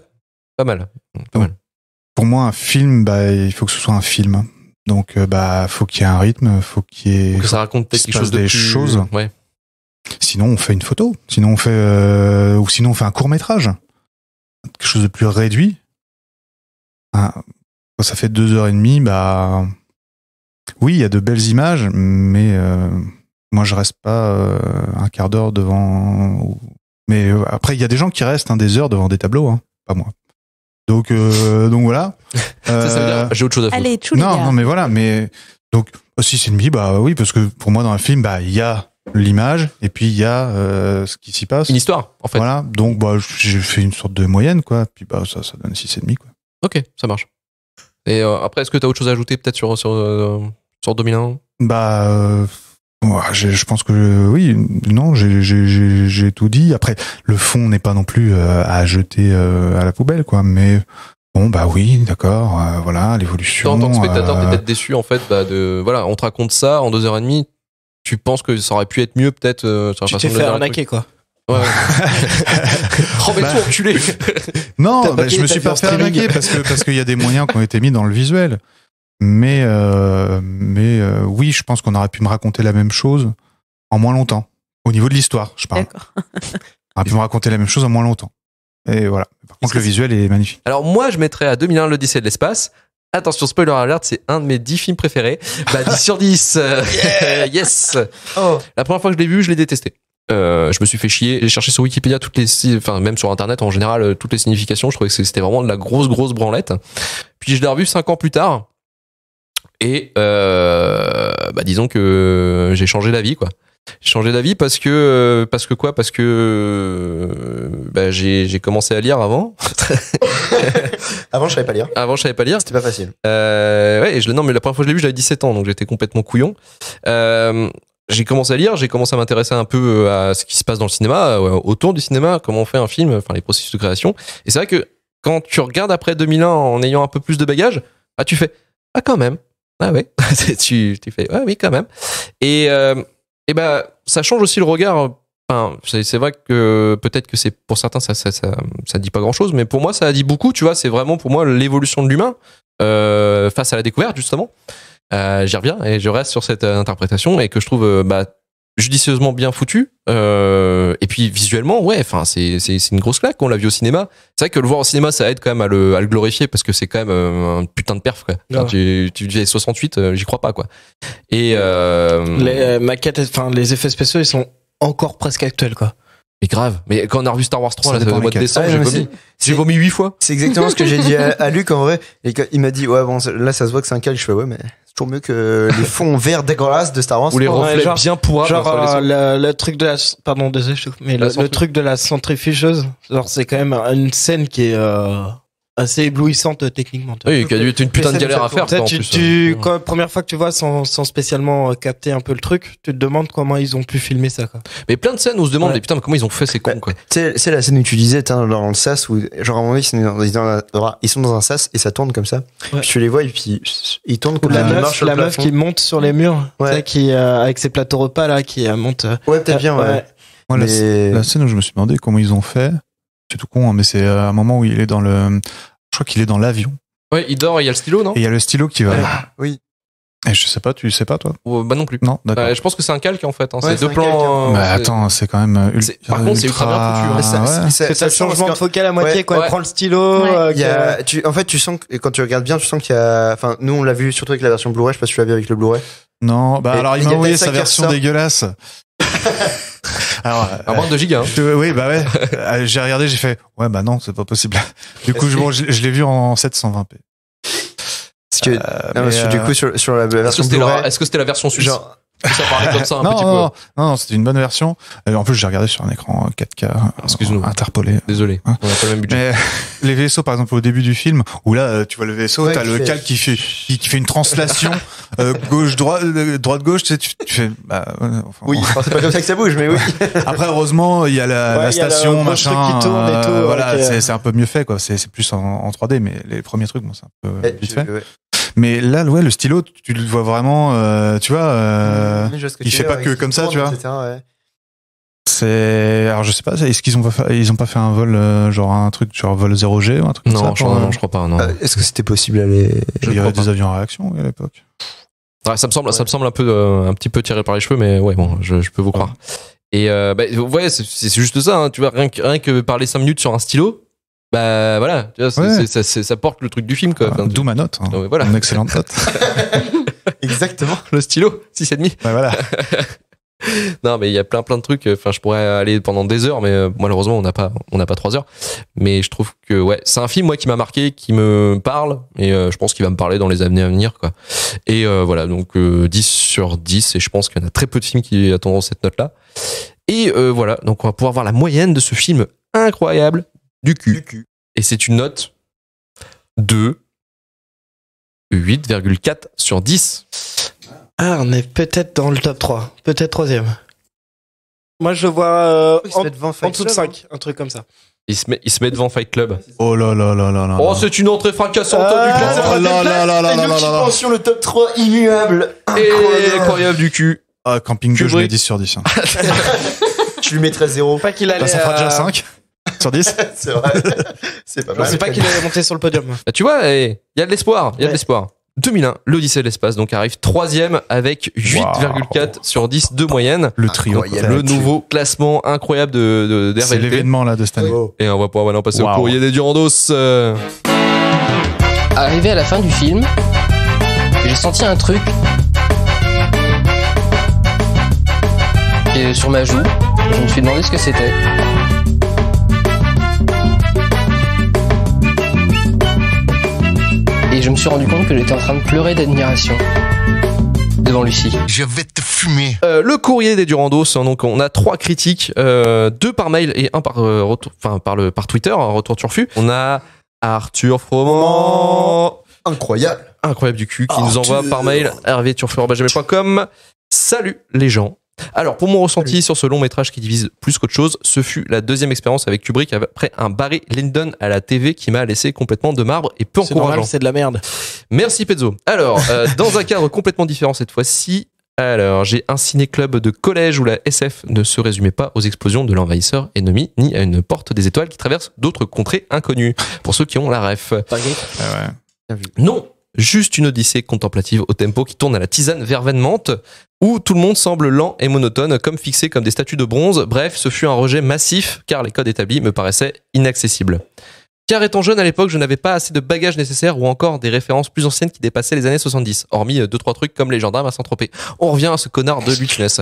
Pour moi, un film, bah, il faut que ce soit un film. Donc, bah, faut qu'il y ait un rythme, faut qu'il y ait. Que ça raconte peut-être quelque chose de des plus... choses. Ouais. Sinon, on fait une photo. Sinon, on fait un court-métrage. Quelque chose de plus réduit. Quand ça fait 2h30, bah, oui, il y a de belles images, mais moi, je reste pas un quart d'heure devant. Mais après, il y a des gens qui restent des heures devant des tableaux, hein, pas moi. Donc voilà. Ça veut dire j'ai autre chose à foutre. Allez, non, mais voilà, mais donc 6,5, bah oui, parce que pour moi dans un film, bah il y a l'image et puis il y a ce qui s'y passe. Une histoire, en fait. Voilà, donc bah j'ai fait une sorte de moyenne, quoi. Puis bah ça donne 6,5, quoi. Ok, ça marche. Et après, est-ce que tu as autre chose à ajouter peut-être sur 2001? Bah je pense que oui, non, j'ai tout dit. Après, le fond n'est pas non plus à jeter à la poubelle, quoi. Mais bon, bah oui, d'accord. Voilà, l'évolution. En tant que spectateur, t'es peut-être déçu en fait. Voilà, on te raconte ça en 2h30. Tu penses que ça aurait pu être mieux peut-être sur la façon de Tu t'es fait arnaquer, quoi. Ouais. Oh, mais tout enculé. Non, bah, je me suis pas fait arnaquer parce qu'il y a des moyens qui ont été mis dans le visuel. Mais oui, je pense qu'on aurait pu me raconter la même chose en moins longtemps. Au niveau de l'histoire, je parle. D'accord. On aurait pu me raconter la même chose en moins longtemps. Et voilà. Par contre, le visuel est magnifique. Alors moi, je mettrais à 2001 l'Odyssée de l'espace. Attention, spoiler alert, c'est un de mes 10 films préférés. Bah 10 sur 10. Yes. Oh. La première fois que je l'ai vu, je l'ai détesté. Je me suis fait chier. J'ai cherché sur Wikipédia même sur Internet en général, toutes les significations. Je trouvais que c'était vraiment de la grosse branlette. Puis je l'ai revu 5 ans plus tard. Et bah disons que j'ai changé d'avis, quoi. J'ai changé d'avis parce que bah j'ai commencé à lire avant. Avant, je savais pas lire. C'était pas facile. Ouais, non, mais la première fois que je l'ai vu, j'avais 17 ans, donc j'étais complètement couillon. J'ai commencé à lire, j'ai commencé à m'intéresser un peu à ce qui se passe dans le cinéma, autour du cinéma, comment on fait un film, enfin les processus de création. Et c'est vrai que quand tu regardes après 2001 en ayant un peu plus de bagages, ah tu fais ah quand même. Ah ouais, tu fais ouais oui quand même. Et bah ça change aussi le regard. Enfin, c'est vrai que peut-être que c'est pour certains ça dit pas grand-chose, mais pour moi ça a dit beaucoup. Tu vois, c'est vraiment pour moi l'évolution de l'humain face à la découverte justement. J'y reviens et je reste sur cette interprétation et que je trouve judicieusement bien foutu. Et puis visuellement, ouais, enfin c'est une grosse claque. On l'a vu au cinéma. C'est vrai que le voir au cinéma, ça aide quand même à le glorifier parce que c'est quand même un putain de perf, quoi. Enfin, tu fais 68, j'y crois pas, quoi. Et les maquettes, enfin les effets spéciaux, ils sont encore presque actuels, quoi. Mais grave. Mais quand on a revu Star Wars 3 Ça là, dépend au mois de lesquels. décembre, j'ai vomi 8 fois. C'est exactement ce que j'ai dit à Luc en vrai. Et quand il m'a dit ouais bon là ça se voit que c'est un calque. Je fais ouais mais c'est toujours mieux que les fonds verts dégueulasses de Star Wars. Ou les reflets bien pourrables. Genre le truc de la pardon désolé je te coupe, mais le truc de la centrifugeuse. Genre c'est quand même une scène qui est assez éblouissante techniquement. Oui, qui a dû être une putain de galère à faire. Quand première fois que tu vois sans spécialement capter un peu le truc, tu te demandes comment ils ont pu filmer ça, quoi. Mais plein de scènes où on se demande mais putain mais comment ils ont fait ces cons, quoi. C'est la scène où tu disais dans le sas où genre à un moment ils sont dans un sas et ça tourne comme ça. Ouais. Puis tu les vois et puis ils tournent comme la meuf qui monte sur les murs, qui avec ses plateaux repas là qui monte. Ouais, peut-être bien. Ouais. Moi, la scène où je me suis demandé comment ils ont fait. C'est tout con, hein, mais c'est un moment où il est je crois qu'il est dans l'avion. Ouais, il dort, il y a le stylo, non? Et il y a le stylo qui va. Oui. Et je sais pas, tu sais pas toi? Bah non plus. Non, d'accord. Je pense que c'est un calque en fait. Hein. Ouais, c'est deux un plans. Mais attends, c'est quand même par contre, c'est ultra bien foutu. Hein. ouais. C'est le changement de focal à moitié, Ouais. quoi. Elle Ouais. prend le stylo. Il y a, en fait, tu sens que quand tu regardes bien, tu sens qu'il y a. Enfin, nous, on l'a vu surtout avec la version Blu-ray. Je sais pas si tu l'as vu avec le Bluray. Non, bah Et alors il il y m'a a envoyé peut-être ça sa qui version ressort. dégueulasse. Alors, Un moins de gigas. Hein. oui, bah ouais. J'ai regardé, j'ai fait, ouais, bah non, c'est pas possible. Du coup, je l'ai vu en 720p. Parce que, non, parce que du coup, sur la version Blu-ray. Est-ce que c'était la version suisse? Genre, Ça parlait comme ça un non, petit non, peu. non, c'était une bonne version. En plus, j'ai regardé sur un écran 4K. Excuse-nous. Interpolé. Désolé. Hein. On a pas le même budget. Mais les vaisseaux, par exemple, au début du film, où là, tu vois le vaisseau, Ouais, t'as qui le fait- calque qui fait une translation gauche-droite, droite-gauche, tu sais, tu fais, bah, ouais, enfin, oui, enfin, c'est pas comme ça que ça bouge, mais oui. Après, heureusement, il y a la Ouais, il y a station, le gros machin. truc qui tourne et tout, voilà, ok. c'est un peu mieux fait, quoi. C'est plus en 3D, mais les premiers trucs, bon, c'est un peu vite fait. Ouais. Mais là, ouais, le stylo, tu le vois vraiment, tu vois, Je vois ce que il tu fait veux pas dire, que avec comme ça, qui tu vois. tourne, etc., ouais. C'est, alors je sais pas, est-ce qu'ils ont pas fait un vol, genre un truc, genre vol 0G ou un truc comme ça? Non, je crois pas. Non. Est-ce que c'était possible d'aller. Il y avait des avions à réaction oui, à l'époque. Ouais, ça me semble un peu, un petit peu tiré par les cheveux, mais ouais, bon, je peux vous croire. Et ouais, c'est juste ça. Hein, tu vois, rien que parler 5 minutes sur un stylo. Bah voilà, tu vois, Ouais. ça porte le truc du film quoi. Enfin, D'où ma note, hein. voilà. Une excellente note. Exactement. Le stylo, 6,5. Ouais, voilà. Non, mais il y a plein de trucs. Enfin, je pourrais aller pendant des heures, mais malheureusement, on n'a pas 3 heures. Mais je trouve que ouais, c'est un film moi qui m'a marqué, qui me parle, et je pense qu'il va me parler dans les années à venir, quoi. Et voilà, donc 10 sur 10, et je pense qu'il y en a très peu de films qui attendront cette note-là. Et voilà, donc on va pouvoir voir la moyenne de ce film incroyable du cul. Et c'est une note de 8,4 sur 10. Ah, on est peut-être dans le top 3. Peut-être troisième. Moi, je vois Il se met devant en Fight dessous de Club, 5. Un truc comme ça. Il se met devant Fight Club. Oh là là là là là. Oh, c'est une entrée fracassante du classement. Oh là là là là Et là nous qui là là. pensions le top 3 immuable. Incroyable du cul. Ah, Camping 2, je Kubrick. mets 10 sur 10. Hein. Je lui mettrais 0. Pas qu'il allait. Là, ça fera déjà 5 sur 10. C'est vrai. C'est pas Je mal. sais pas qu'il allait monter sur le podium. Bah, tu vois, il y a de l'espoir. Il y a de Ouais. l'espoir. 2001, l'Odyssée de l'espace, donc arrive troisième avec 8,4 sur 10 de moyenne. Le trio. Incroyable. Le nouveau classement incroyable de C'est d'RVLT. l'événement là de cette année. Et on va pouvoir maintenant passer au Wow. courrier des Durandos. Arrivé à la fin du film, j'ai senti un truc sur ma joue. Je me suis demandé ce que c'était. Et je me suis rendu compte que j'étais en train de pleurer d'admiration devant Lucie. Je vais te fumer. Le courrier des Durandos, hein, donc on a 3 critiques, 2 par mail et 1 par retour, enfin par Twitter, un retour turfu. On a Arthur Froment, Incroyable. incroyable du cul, qui nous envoie par mail hervé@gmail.com. Salut les gens. Alors, pour mon ressenti sur ce long métrage qui divise plus qu'autre chose, ce fut la deuxième expérience avec Kubrick après un Barry Lyndon à la TV qui m'a laissé complètement de marbre et peu C'est normal, encourageant. c'est de la merde. Merci Pezzo. Alors, dans un cadre complètement différent cette fois-ci, alors j'ai un ciné-club de collège où la SF ne se résumait pas aux explosions de l'envahisseur ennemi ni à une porte des étoiles qui traverse d'autres contrées inconnues. Pour ceux qui ont la ref. Non, juste une odyssée contemplative au tempo qui tourne à la tisane verveine menthe, où tout le monde semble lent et monotone, comme fixé comme des statues de bronze. Bref, ce fut un rejet massif, car les codes établis me paraissaient inaccessibles. Car étant jeune à l'époque, je n'avais pas assez de bagages nécessaires ou encore des références plus anciennes qui dépassaient les années 70, hormis 2-3 trucs comme les gendarmes à Saint-Tropez. On revient à ce connard de Louis de Funès.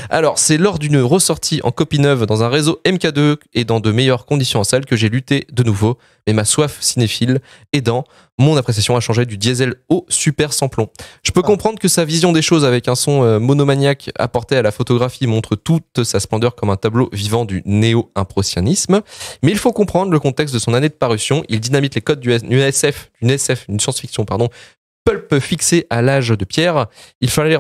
Alors, c'est lors d'une ressortie en copie neuve dans un réseau MK2 et dans de meilleures conditions en salle que j'ai lutté de nouveau, mais ma soif cinéphile aidant, mon appréciation a changé du diesel au super samplon. Je peux comprendre que sa vision des choses avec un son monomaniaque apporté à la photographie montre toute sa splendeur comme un tableau vivant du néo-impressionnisme, mais il faut comprendre le contexte de son année de parution. Il dynamite les codes d'une science-fiction, pulp fixé à l'âge de pierre. Il fallait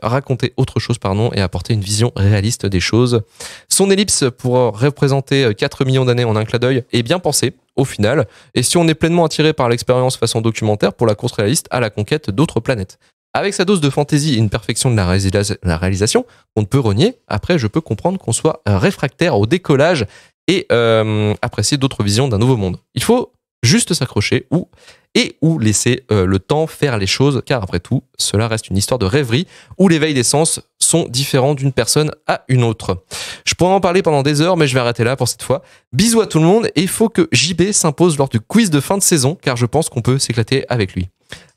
raconter autre chose, et apporter une vision réaliste des choses. Son ellipse pour représenter 4 millions d'années en un clin d'œil est bien pensée, au final, et si on est pleinement attiré par l'expérience façon documentaire pour la course réaliste à la conquête d'autres planètes. Avec sa dose de fantaisie et une perfection de la réalisation, on ne peut renier. Après, je peux comprendre qu'on soit réfractaire au décollage et apprécier d'autres visions d'un nouveau monde. Il faut juste s'accrocher ou laisser le temps faire les choses, car après tout, cela reste une histoire de rêverie où l'éveil des sens sont différents d'une personne à une autre. Je pourrais en parler pendant des heures, mais je vais arrêter là pour cette fois. Bisous à tout le monde, et il faut que JB s'impose lors du quiz de fin de saison, car je pense qu'on peut s'éclater avec lui.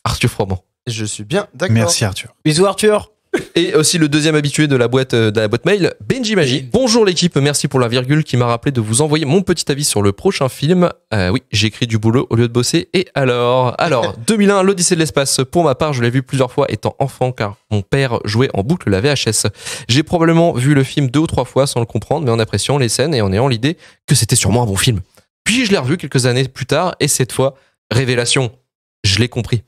Arthur Froment. Je suis bien d'accord. Merci Arthur. Bisous Arthur. Et aussi le deuxième habitué de la boîte mail, Benji Magie. Bonjour l'équipe, merci pour la virgule qui m'a rappelé de vous envoyer mon petit avis sur le prochain film. Oui, j'ai écrit du boulot au lieu de bosser. Et alors 2001, l'Odyssée de l'espace. Pour ma part, je l'ai vu plusieurs fois étant enfant car mon père jouait en boucle la VHS. J'ai probablement vu le film 2 ou 3 fois sans le comprendre, mais en appréciant les scènes et en ayant l'idée que c'était sûrement un bon film. Puis je l'ai revu quelques années plus tard et cette fois, révélation. Je l'ai compris.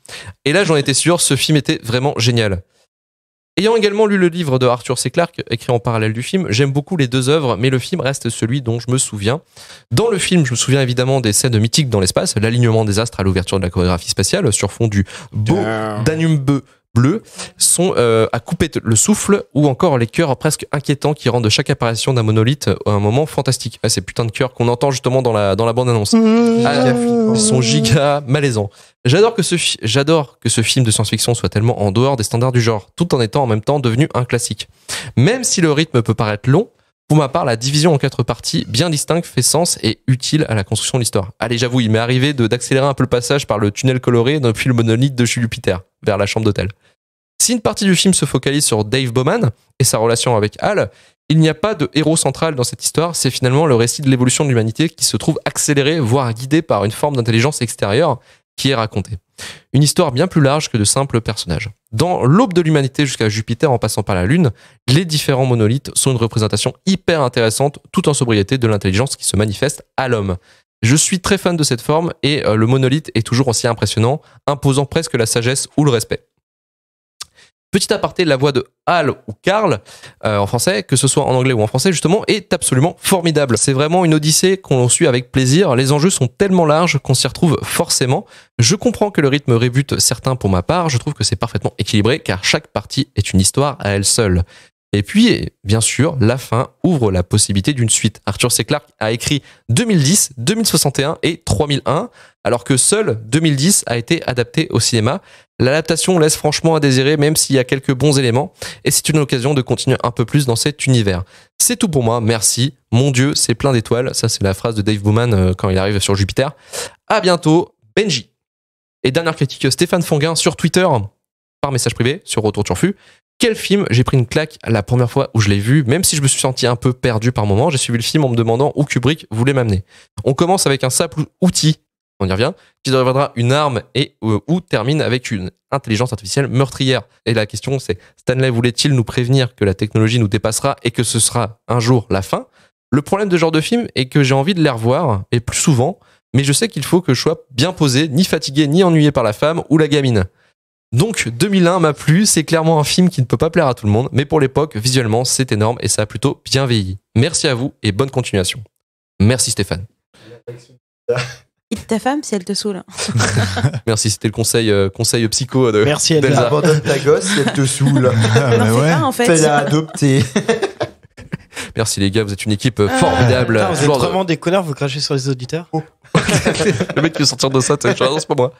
Et là, j'en étais sûr, ce film était vraiment génial. Ayant également lu le livre de Arthur C. Clarke, écrit en parallèle du film, j'aime beaucoup les deux œuvres, mais le film reste celui dont je me souviens. Dans le film, je me souviens évidemment des scènes mythiques dans l'espace, l'alignement des astres à l'ouverture de la chorégraphie spatiale, sur fond du beau Danube bleu, sont à couper le souffle, ou encore les chœurs presque inquiétants qui rendent chaque apparition d'un monolithe un moment fantastique. Ces putains de chœurs qu'on entend justement dans la bande-annonce. Ils sont giga malaisants. J'adore que ce film de science-fiction soit tellement en dehors des standards du genre, tout en étant en même temps devenu un classique. Même si le rythme peut paraître long, pour ma part, la division en 4 parties bien distinctes fait sens et utile à la construction de l'histoire. Allez, j'avoue, il m'est arrivé d'accélérer un peu le passage par le tunnel coloré depuis le monolithe de Jupiter vers la chambre d'hôtel. Si une partie du film se focalise sur Dave Bowman et sa relation avec Hal, il n'y a pas de héros central dans cette histoire, c'est finalement le récit de l'évolution de l'humanité qui se trouve accéléré, voire guidé par une forme d'intelligence extérieure qui est racontée. Une histoire bien plus large que de simples personnages. Dans l'aube de l'humanité jusqu'à Jupiter en passant par la Lune, les différents monolithes sont une représentation hyper intéressante tout en sobriété de l'intelligence qui se manifeste à l'homme. Je suis très fan de cette forme et le monolithe est toujours aussi impressionnant, imposant presque la sagesse ou le respect. Petit aparté, la voix de Hal ou Carl en français, que ce soit en anglais ou en français justement, est absolument formidable. C'est vraiment une odyssée qu'on suit avec plaisir. Les enjeux sont tellement larges qu'on s'y retrouve forcément. Je comprends que le rythme rébute certains pour ma part. Je trouve que c'est parfaitement équilibré car chaque partie est une histoire à elle seule. Et puis, bien sûr, la fin ouvre la possibilité d'une suite. Arthur C. Clarke a écrit 2010, 2061 et 3001, alors que seul 2010 a été adapté au cinéma. L'adaptation laisse franchement à désirer, même s'il y a quelques bons éléments, et c'est une occasion de continuer un peu plus dans cet univers. C'est tout pour moi, merci. Mon Dieu, c'est plein d'étoiles. Ça, c'est la phrase de Dave Bowman quand il arrive sur Jupiter. À bientôt, Benji. Et dernière critique, Stéphane Fonguin sur Twitter, par message privé, sur Retour Turfu. Quel film, j'ai pris une claque la première fois où je l'ai vu, même si je me suis senti un peu perdu par moments, j'ai suivi le film en me demandant où Kubrick voulait m'amener. On commence avec un simple outil, on y revient, qui deviendra une arme et ou termine avec une intelligence artificielle meurtrière. Et la question c'est, Stanley voulait-il nous prévenir que la technologie nous dépassera et que ce sera un jour la fin? Le problème de ce genre de film est que j'ai envie de les revoir, et plus souvent, mais je sais qu'il faut que je sois bien posé, ni fatigué, ni ennuyé par la femme ou la gamine. Donc 2001 m'a plu, c'est clairement un film qui ne peut pas plaire à tout le monde, mais pour l'époque, visuellement, c'est énorme et ça a plutôt bien vieilli. Merci à vous et bonne continuation. Merci Stéphane. Quitte ta femme si elle te saoule. Merci, c'était le conseil psycho de Merci Elsa. d'Elsa. Abandonne ta gosse si elle te saoule. Non, c'est pas en fait. Fais-la adopter. Merci les gars, vous êtes une équipe formidable. Putain, vous êtes vraiment des connards, vous crachez sur les auditeurs. Le mec qui veut sortir de ça, c'est pas moi.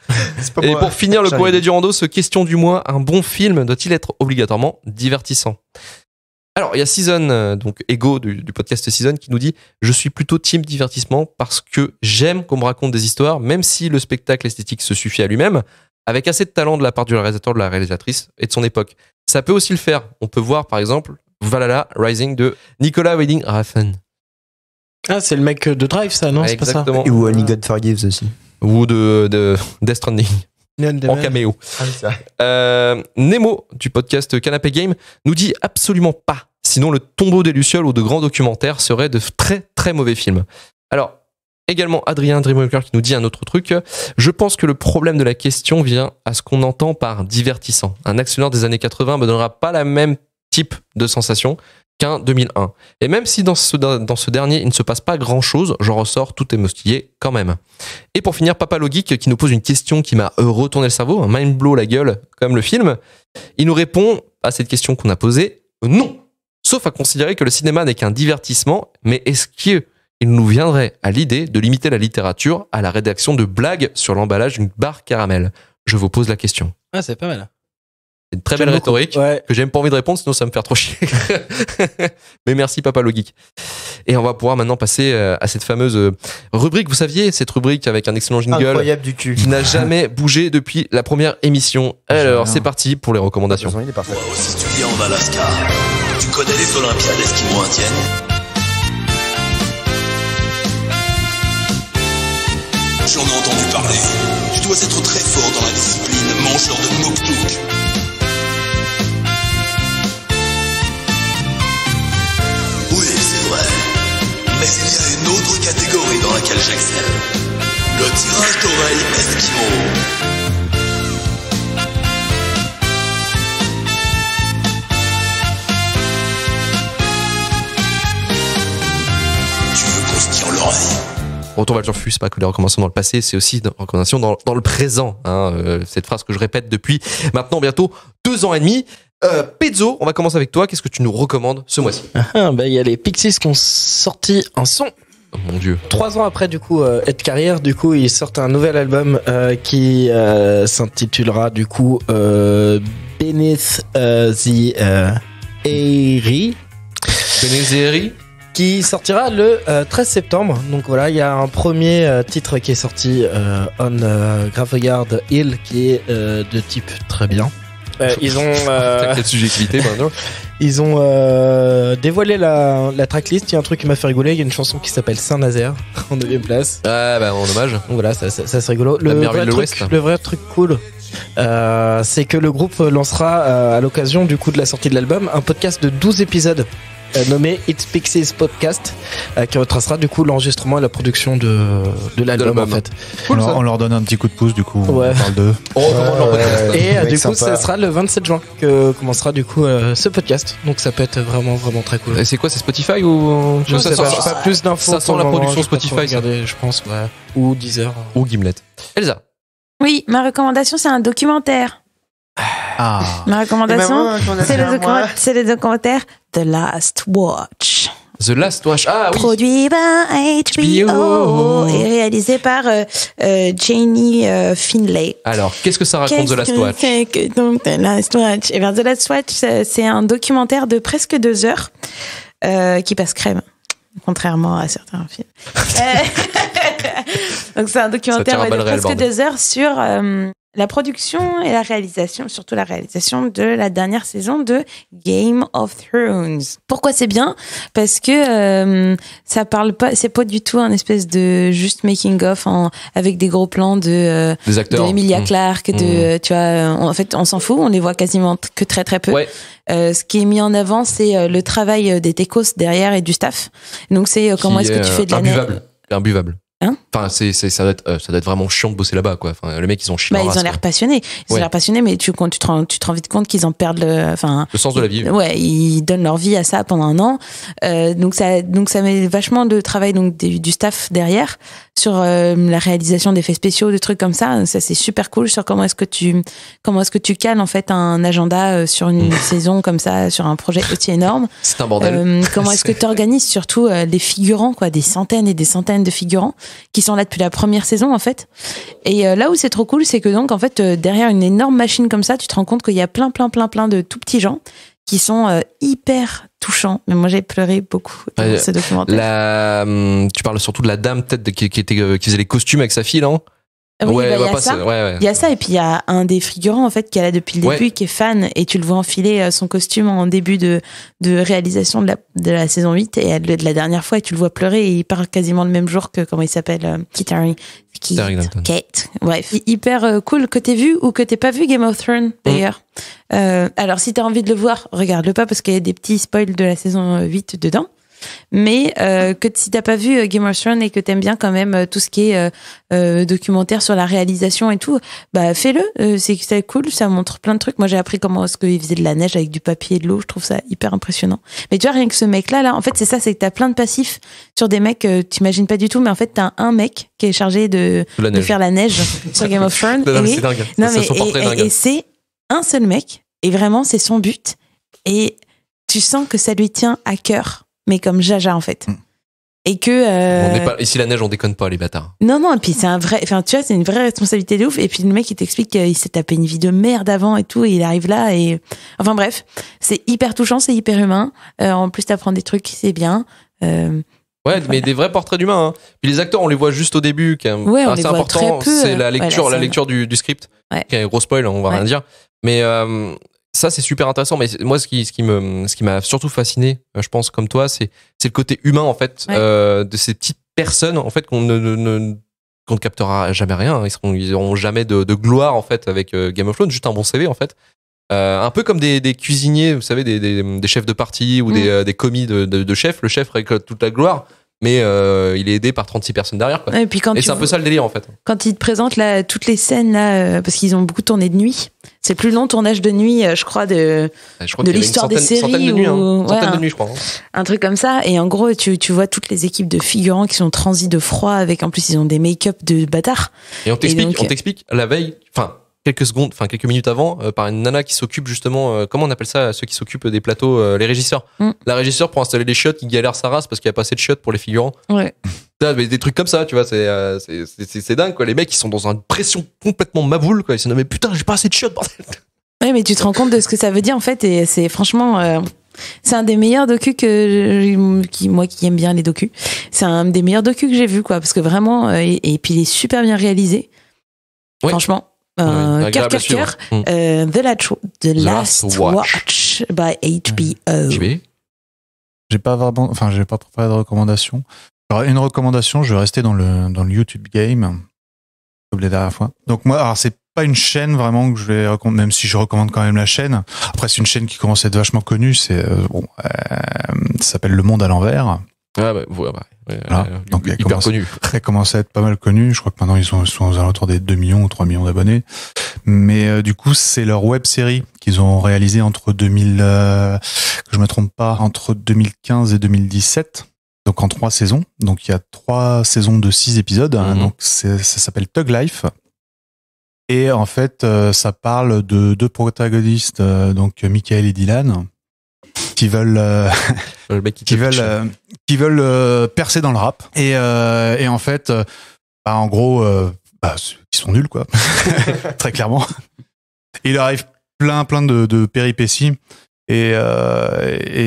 Pas Et moi. pour finir le J'arrive. courrier des Durando, ce question du mois, un bon film doit-il être obligatoirement divertissant? Alors, il y a Season, donc Ego du podcast Season, qui nous dit « Je suis plutôt team divertissement parce que j'aime qu'on me raconte des histoires, même si le spectacle esthétique se suffit à lui-même, avec assez de talent de la part du réalisateur, de la réalisatrice et de son époque. Ça peut aussi le faire. On peut voir, par exemple, Valhalla Rising de Nicolas Winding Refn. Ah, c'est le mec de Drive, ça, non? Ouais, C'est pas ça? exactement. Ou Only God Forgives aussi. Ou de Death Stranding. En caméo. Ah, c'est ça. Nemo du podcast Canapé Game nous dit absolument pas. Sinon, le Tombeau des Lucioles ou de grands documentaires seraient de très très mauvais films. Alors, également Adrien Dreamwalker qui nous dit un autre truc. Je pense que le problème de la question vient à ce qu'on entend par divertissant. Un actionneur des années 80 me donnera pas la même type de sensation qu'un 2001. Et même si dans ce dernier, il ne se passe pas grand-chose, j'en ressors tout émoustillé quand même. Et pour finir, Papa Logic qui nous pose une question qui m'a retourné le cerveau, un mind blow la gueule, comme le film. Il nous répond à cette question qu'on a posée, non. Sauf à considérer que le cinéma n'est qu'un divertissement, mais est-ce il nous viendrait à l'idée de limiter la littérature à la rédaction de blagues sur l'emballage d'une barre caramel. Je vous pose la question. Ah, c'est pas mal. C'est une très belle rhétorique que j'ai même pas envie de répondre, sinon ça va me faire trop chier. Mais merci Papa Logic. Et on va pouvoir maintenant passer à cette fameuse rubrique. Vous saviez, cette rubrique avec un excellent jingle Incroyable du cul. qui n'a jamais bougé depuis la première émission. Alors c'est parti pour les recommandations. Moi aussi tu viens en Alaska. Tu connais les Olympiades esquimaux-indiennes? J'en ai entendu parler. Tu dois être très fort dans la discipline, mangeur de Moktouk. Oui, c'est vrai. Mais il y a une autre catégorie dans laquelle j'excelle. Le tirage d'oreilles esquimau. Tu veux qu'on se tire l'oreille? Retour vers le futur, c'est pas que des recommandations dans le passé, c'est aussi des recommandations dans le présent. Cette phrase que je répète depuis maintenant bientôt 2 ans et demi. Pezzo, on va commencer avec toi. Qu'est-ce que tu nous recommandes ce mois-ci? Il y a les Pixies qui ont sorti un son. Oh mon Dieu. 3 ans après, du coup, Ed Carrière, du coup, ils sortent un nouvel album qui s'intitulera, du coup, Beneath the Airy. Beneath the Airy, qui sortira le 13 septembre. Donc voilà, il y a un premier titre qui est sorti On Graveyard Hill qui est de type très bien. Ils ont quelle subjectivité maintenant. Ils ont dévoilé la tracklist. Il y a un truc qui m'a fait rigoler. Il y a une chanson qui s'appelle Saint-Nazaire en 9ème place. Ah bah en hommage. Donc voilà, ça c'est rigolo. Le vrai truc cool, c'est que le groupe lancera à l'occasion du coup de la sortie de l'album un podcast de 12 épisodes nommé It's Pixies Podcast, qui retracera du coup l'enregistrement et la production de l'album en fait. Cool, on leur donne un petit coup de pouce du coup. Ouais. On parle d'eux. Et du coup ça sera le 27 juin que commencera du coup ce podcast. Donc ça peut être vraiment très cool. Et c'est quoi, c'est Spotify ou je sais pas plus d'infos. Ça sent la production Spotify. Regardez, je pense, ou Deezer ou Gimlet. Elsa. Oui, ma recommandation c'est un documentaire. Ma recommandation, c'est le documentaire The Last Watch. The Last Watch, ah oui. Produit par HBO et réalisé par Janie Finlay. Alors, qu'est-ce que ça raconte The Last Watch? Donc The Last Watch. Et bien The Last Watch, c'est un documentaire de presque 2 heures qui passe crème, contrairement à certains films. Donc c'est un documentaire de presque 2 heures sur la production et la réalisation, surtout la réalisation de la dernière saison de Game of Thrones. Pourquoi c'est bien? Parce que ça parle pas, c'est pas du tout un espèce de juste making of avec des gros plans de des acteurs, de Emilia Clarke, tu vois, en fait on s'en fout, on les voit quasiment que très peu. Ouais. Ce qui est mis en avant, c'est le travail des techos derrière et du staff. Donc c'est comment est-ce que tu fais de imbuvable. Hein? Enfin, ça doit être vraiment chiant de bosser là-bas, quoi. Enfin, les mecs, ils ont chié. Ils ont l'air passionnés. Ils ont l'air passionnés, mais tu te rends vite compte qu'ils en perdent le sens de la vie. Ouais, ils donnent leur vie à ça pendant un an. Donc ça met vachement de travail du staff derrière sur la réalisation d'effets spéciaux, des trucs comme ça. Ça c'est super cool sur comment est-ce que tu cales en fait un agenda sur une saison comme ça, sur un projet aussi énorme. C'est un bordel. Comment est-ce que tu organises surtout les figurants, quoi, des centaines et des centaines de figurants qui sont là depuis la première saison en fait. Et là où c'est trop cool, c'est que donc en fait derrière une énorme machine comme ça, tu te rends compte qu'il y a plein de tout petits gens qui sont hyper touchants. Mais moi j'ai pleuré beaucoup dans ce documentaire. Tu parles surtout de la dame peut-être qui faisait les costumes avec sa fille, non? Oui, il y a ça, et puis il y a un des figurants en fait qui est là depuis le début, qui est fan, et tu le vois enfiler son costume en début de réalisation de la saison 8 et de la dernière fois, et tu le vois pleurer, et il part quasiment le même jour que, comment il s'appelle, Kate. Bref, hyper cool que t'aies vu ou que t'aies pas vu Game of Thrones d'ailleurs. Alors si t'as envie de le voir, regarde-le pas parce qu'il y a des petits spoils de la saison 8 dedans. Mais que si t'as pas vu Game of Thrones et que t'aimes bien quand même tout ce qui est documentaire sur la réalisation et tout, bah fais-le. C'est cool, ça montre plein de trucs. Moi j'ai appris comment est-ce qu'ils faisaient de la neige avec du papier et de l'eau. Je trouve ça hyper impressionnant. Mais tu vois, rien que ce mec-là, en fait c'est ça, c'est que t'as plein de passifs sur des mecs que t'imagines pas du tout. Mais en fait t'as un mec qui est chargé de faire la neige sur Game of Thrones. C'est dingue. Et c'est un seul mec, et vraiment c'est son but, et tu sens que ça lui tient à cœur, mais comme Jaja en fait. et que Ici la neige, on déconne pas, les bâtards. non, et puis c'est une vraie responsabilité de ouf. Et puis le mec il t'explique qu'il s'est tapé une vie de merde avant et tout, et il arrive là et enfin bref, c'est hyper touchant, c'est hyper humain. En plus t'apprends des trucs, c'est bien. Ouais, mais des vrais portraits d'humains. Hein. Puis les acteurs, on les voit juste au début, qui est assez important. C'est la lecture du script, qui est un gros spoil, on va rien dire. Mais ça, c'est super intéressant. Mais moi, ce qui m'a surtout fasciné, je pense, comme toi, c'est le côté humain en fait de ces petites personnes en fait qu'on ne captera jamais rien. Ils auront jamais de gloire en fait avec Game of Thrones, juste un bon CV en fait. Un peu comme des cuisiniers, vous savez, des chefs de partie ou des commis de chefs. Le chef récolte toute la gloire, mais il est aidé par 36 personnes derrière. Quoi. Et puis c'est un peu ça le délire en fait. Quand ils te présentent toutes les scènes là, parce qu'ils ont beaucoup tourné de nuit. C'est le plus long tournage de nuit, je crois, de l'histoire des séries. Centaine de nuits, centaine de nuits, je crois. Un truc comme ça. Et en gros, tu vois toutes les équipes de figurants qui sont transis de froid avec, en plus, ils ont des make-up de bâtards. Et on t'explique la veille, quelques minutes avant, par une nana qui s'occupe justement, comment on appelle ça, ceux qui s'occupent des plateaux, les régisseurs. La régisseur pour installer les shots, il galère sa race parce qu'il n'y a pas assez de shots pour les figurants. Ouais. Mais des trucs comme ça, tu vois, c'est dingue, quoi. Les mecs, ils sont dans une pression complètement maboule, quoi. Ils se disent, mais putain, j'ai pas assez de shots, bordel. Ouais, mais tu te rends compte de ce que ça veut dire, en fait, et c'est franchement, c'est un des meilleurs docus moi qui aime bien les docus, c'est un des meilleurs docus que j'ai vu, quoi, parce que vraiment, et puis il est super bien réalisé. Ouais. Franchement. Cœur. The Last Watch by HBO. J'ai pas trop fait de recommandations. Alors, une recommandation, je vais rester dans le YouTube game, comme la dernière fois. Donc moi, alors c'est pas une chaîne vraiment que je vais recommander, même si je recommande quand même la chaîne. Après, c'est une chaîne qui commence à être vachement connue. Ça s'appelle Le Monde à l'envers. Ah bah, donc hyper connu. Elle commence à être pas mal connue. Je crois que maintenant ils sont aux alentours des 2 millions ou 3 millions d'abonnés. Mais du coup, c'est leur web série qu'ils ont réalisée entre que je me trompe pas, entre 2015 et 2017. Donc en 3 saisons. Donc il y a 3 saisons de 6 épisodes. Donc ça s'appelle Thug Life. Et en fait, ça parle de 2 protagonistes, donc Michael et Dylan, qui veulent percer dans le rap. Et en fait, en gros, ils sont nuls, quoi. Très clairement. Il arrive plein de péripéties. Et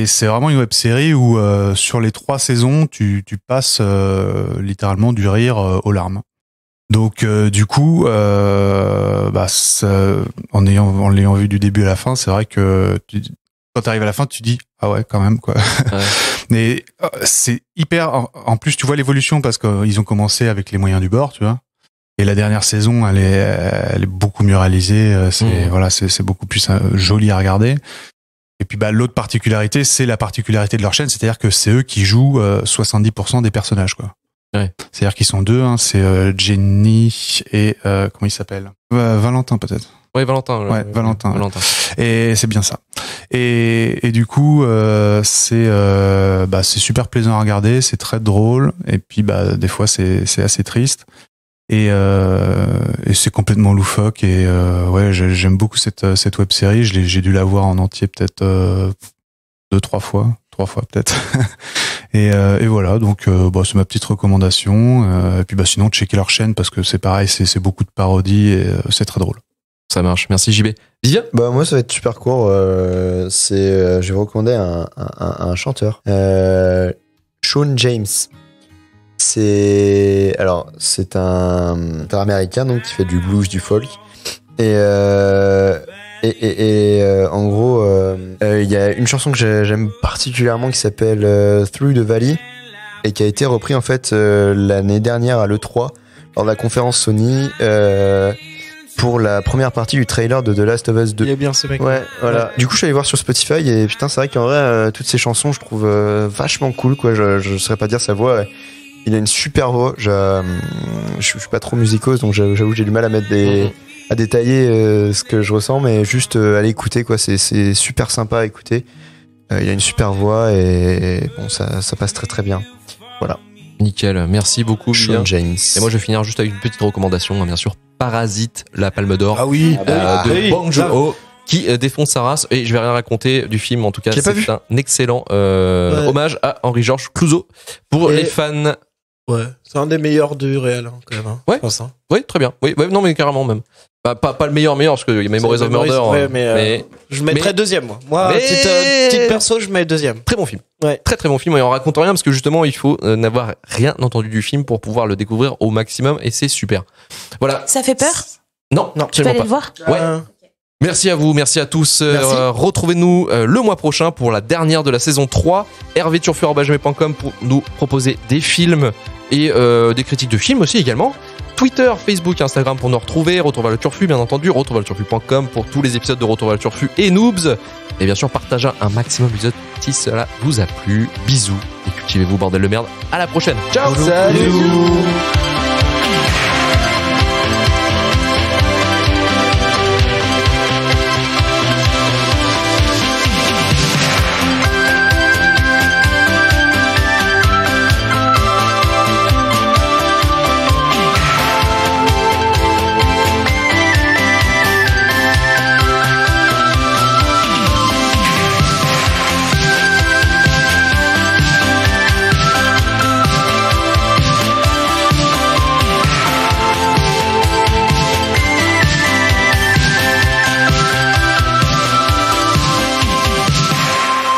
c'est vraiment une web série où sur les 3 saisons, tu passes littéralement du rire aux larmes. Donc du coup, en l'ayant vu du début à la fin, c'est vrai que quand t'arrives à la fin, tu dis ah ouais quand même quoi. Ouais. Mais c'est hyper. En plus, tu vois l'évolution parce qu'ils ont commencé avec les moyens du bord, tu vois. Et la dernière saison, elle est beaucoup mieux réalisée. C'est beaucoup plus joli à regarder. Et puis l'autre particularité, c'est la particularité de leur chaîne, c'est-à-dire que c'est eux qui jouent 70% des personnages, quoi. Ouais. C'est-à-dire qu'ils sont 2, c'est Jenny et comment il s'appelle, Valentin peut-être. Ouais, Valentin. Valentin. Et c'est bien ça. Et du coup, c'est super plaisant à regarder, c'est très drôle, et puis des fois c'est assez triste. Et c'est complètement loufoque, et j'aime beaucoup cette web série. J'ai dû la voir en entier peut-être 3 fois peut-être. Et voilà, donc c'est ma petite recommandation. Et puis vais checker leur chaîne parce que c'est pareil, c'est beaucoup de parodies et c'est très drôle. Ça marche, merci JB. Vivien ? Moi ça va être super court. Je vais recommander un chanteur, Sean James. C'est un américain donc qui fait du blues, du folk, et en gros il y a une chanson que j'aime particulièrement qui s'appelle Through the Valley et qui a été repris en fait l'année dernière à l'E3 lors de la conférence Sony pour la première partie du trailer de The Last of Us 2. Il y a bien ce mec. Ouais, voilà. Ouais. Du coup, je suis allé voir sur Spotify et putain, c'est vrai qu'en vrai toutes ces chansons, je trouve vachement cool quoi. Je saurais pas dire sa voix. Il a une super voix. Je suis pas trop musicose, donc j'avoue j'ai du mal à mettre à détailler ce que je ressens, mais juste aller écouter quoi. C'est super sympa à écouter. Il a une super voix et bon ça passe très très bien. Voilà. Nickel. Merci beaucoup, Sean James. Et moi je vais finir juste avec une petite recommandation, bien sûr. Parasite, la Palme d'Or. Ah oui. De Bong Joon-ho, qui défonce sa race. Et je vais rien raconter du film, en tout cas, J'ai pas vu. c'est un excellent hommage à Henri-Georges Clouzot pour Et- les fans. Ouais, c'est un des meilleurs du réel, hein, quand même. Hein, Ouais. je pense, hein. Oui, très bien. Oui, ouais, non, mais carrément même. Pas le meilleur, parce qu'il y a Memories of Murder. Ouais, mais je mettrais deuxième, moi. Moi, petite perso, je mets deuxième. Très bon film. Ouais. Très très bon film. Et on raconte rien parce que justement, il faut n'avoir rien entendu du film pour pouvoir le découvrir au maximum. Et c'est super. Voilà. Ça fait peur? Non, Tu peux aller absolument le pas. voir? Ouais. Merci à vous, merci à tous. Merci. Retrouvez-nous le mois prochain pour la dernière de la saison 3. hervéturfu@gmail.com pour nous proposer des films et des critiques de films aussi également. Twitter, Facebook, Instagram pour nous retrouver. Retour vers le Turfu, bien entendu. retourversleturfu.com pour tous les épisodes de Retour vers le Turfu et Noobs. Et bien sûr, partagez un maximum d'épisodes si cela vous a plu. Bisous et cultivez-vous, bordel de merde. À la prochaine. Ciao. Salut.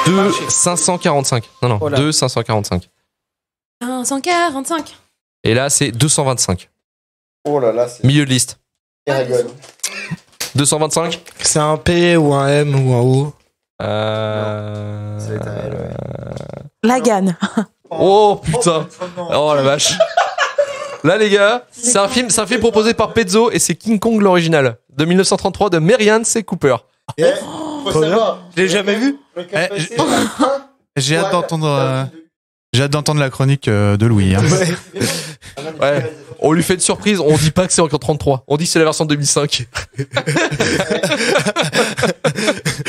De 545. Non, Voilà. 545. 145. Et là, c'est 225. Oh là là, c'est. Milieu de liste. Il rigole. 225. C'est un P ou un M ou un O? Ça va être un L, ouais. Lagan. Oh putain. Oh la vache. Là les gars, c'est un film proposé par Pezzo et c'est King Kong l'original de 1933 de Marianne C. Cooper. Et, faut savoir. Je l'ai jamais vu. J'ai hâte d'entendre. J'ai hâte d'entendre la chronique de Louis. Hein. Ouais. On lui fait une surprise, on dit pas que c'est encore 33. On dit que c'est la version de 2005.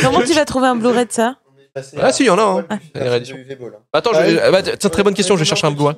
Comment tu vas trouver un Blu-ray de ça? Ah si, il y en a. Hein. Attends, tiens, très bonne question, je vais chercher un Blu-ray.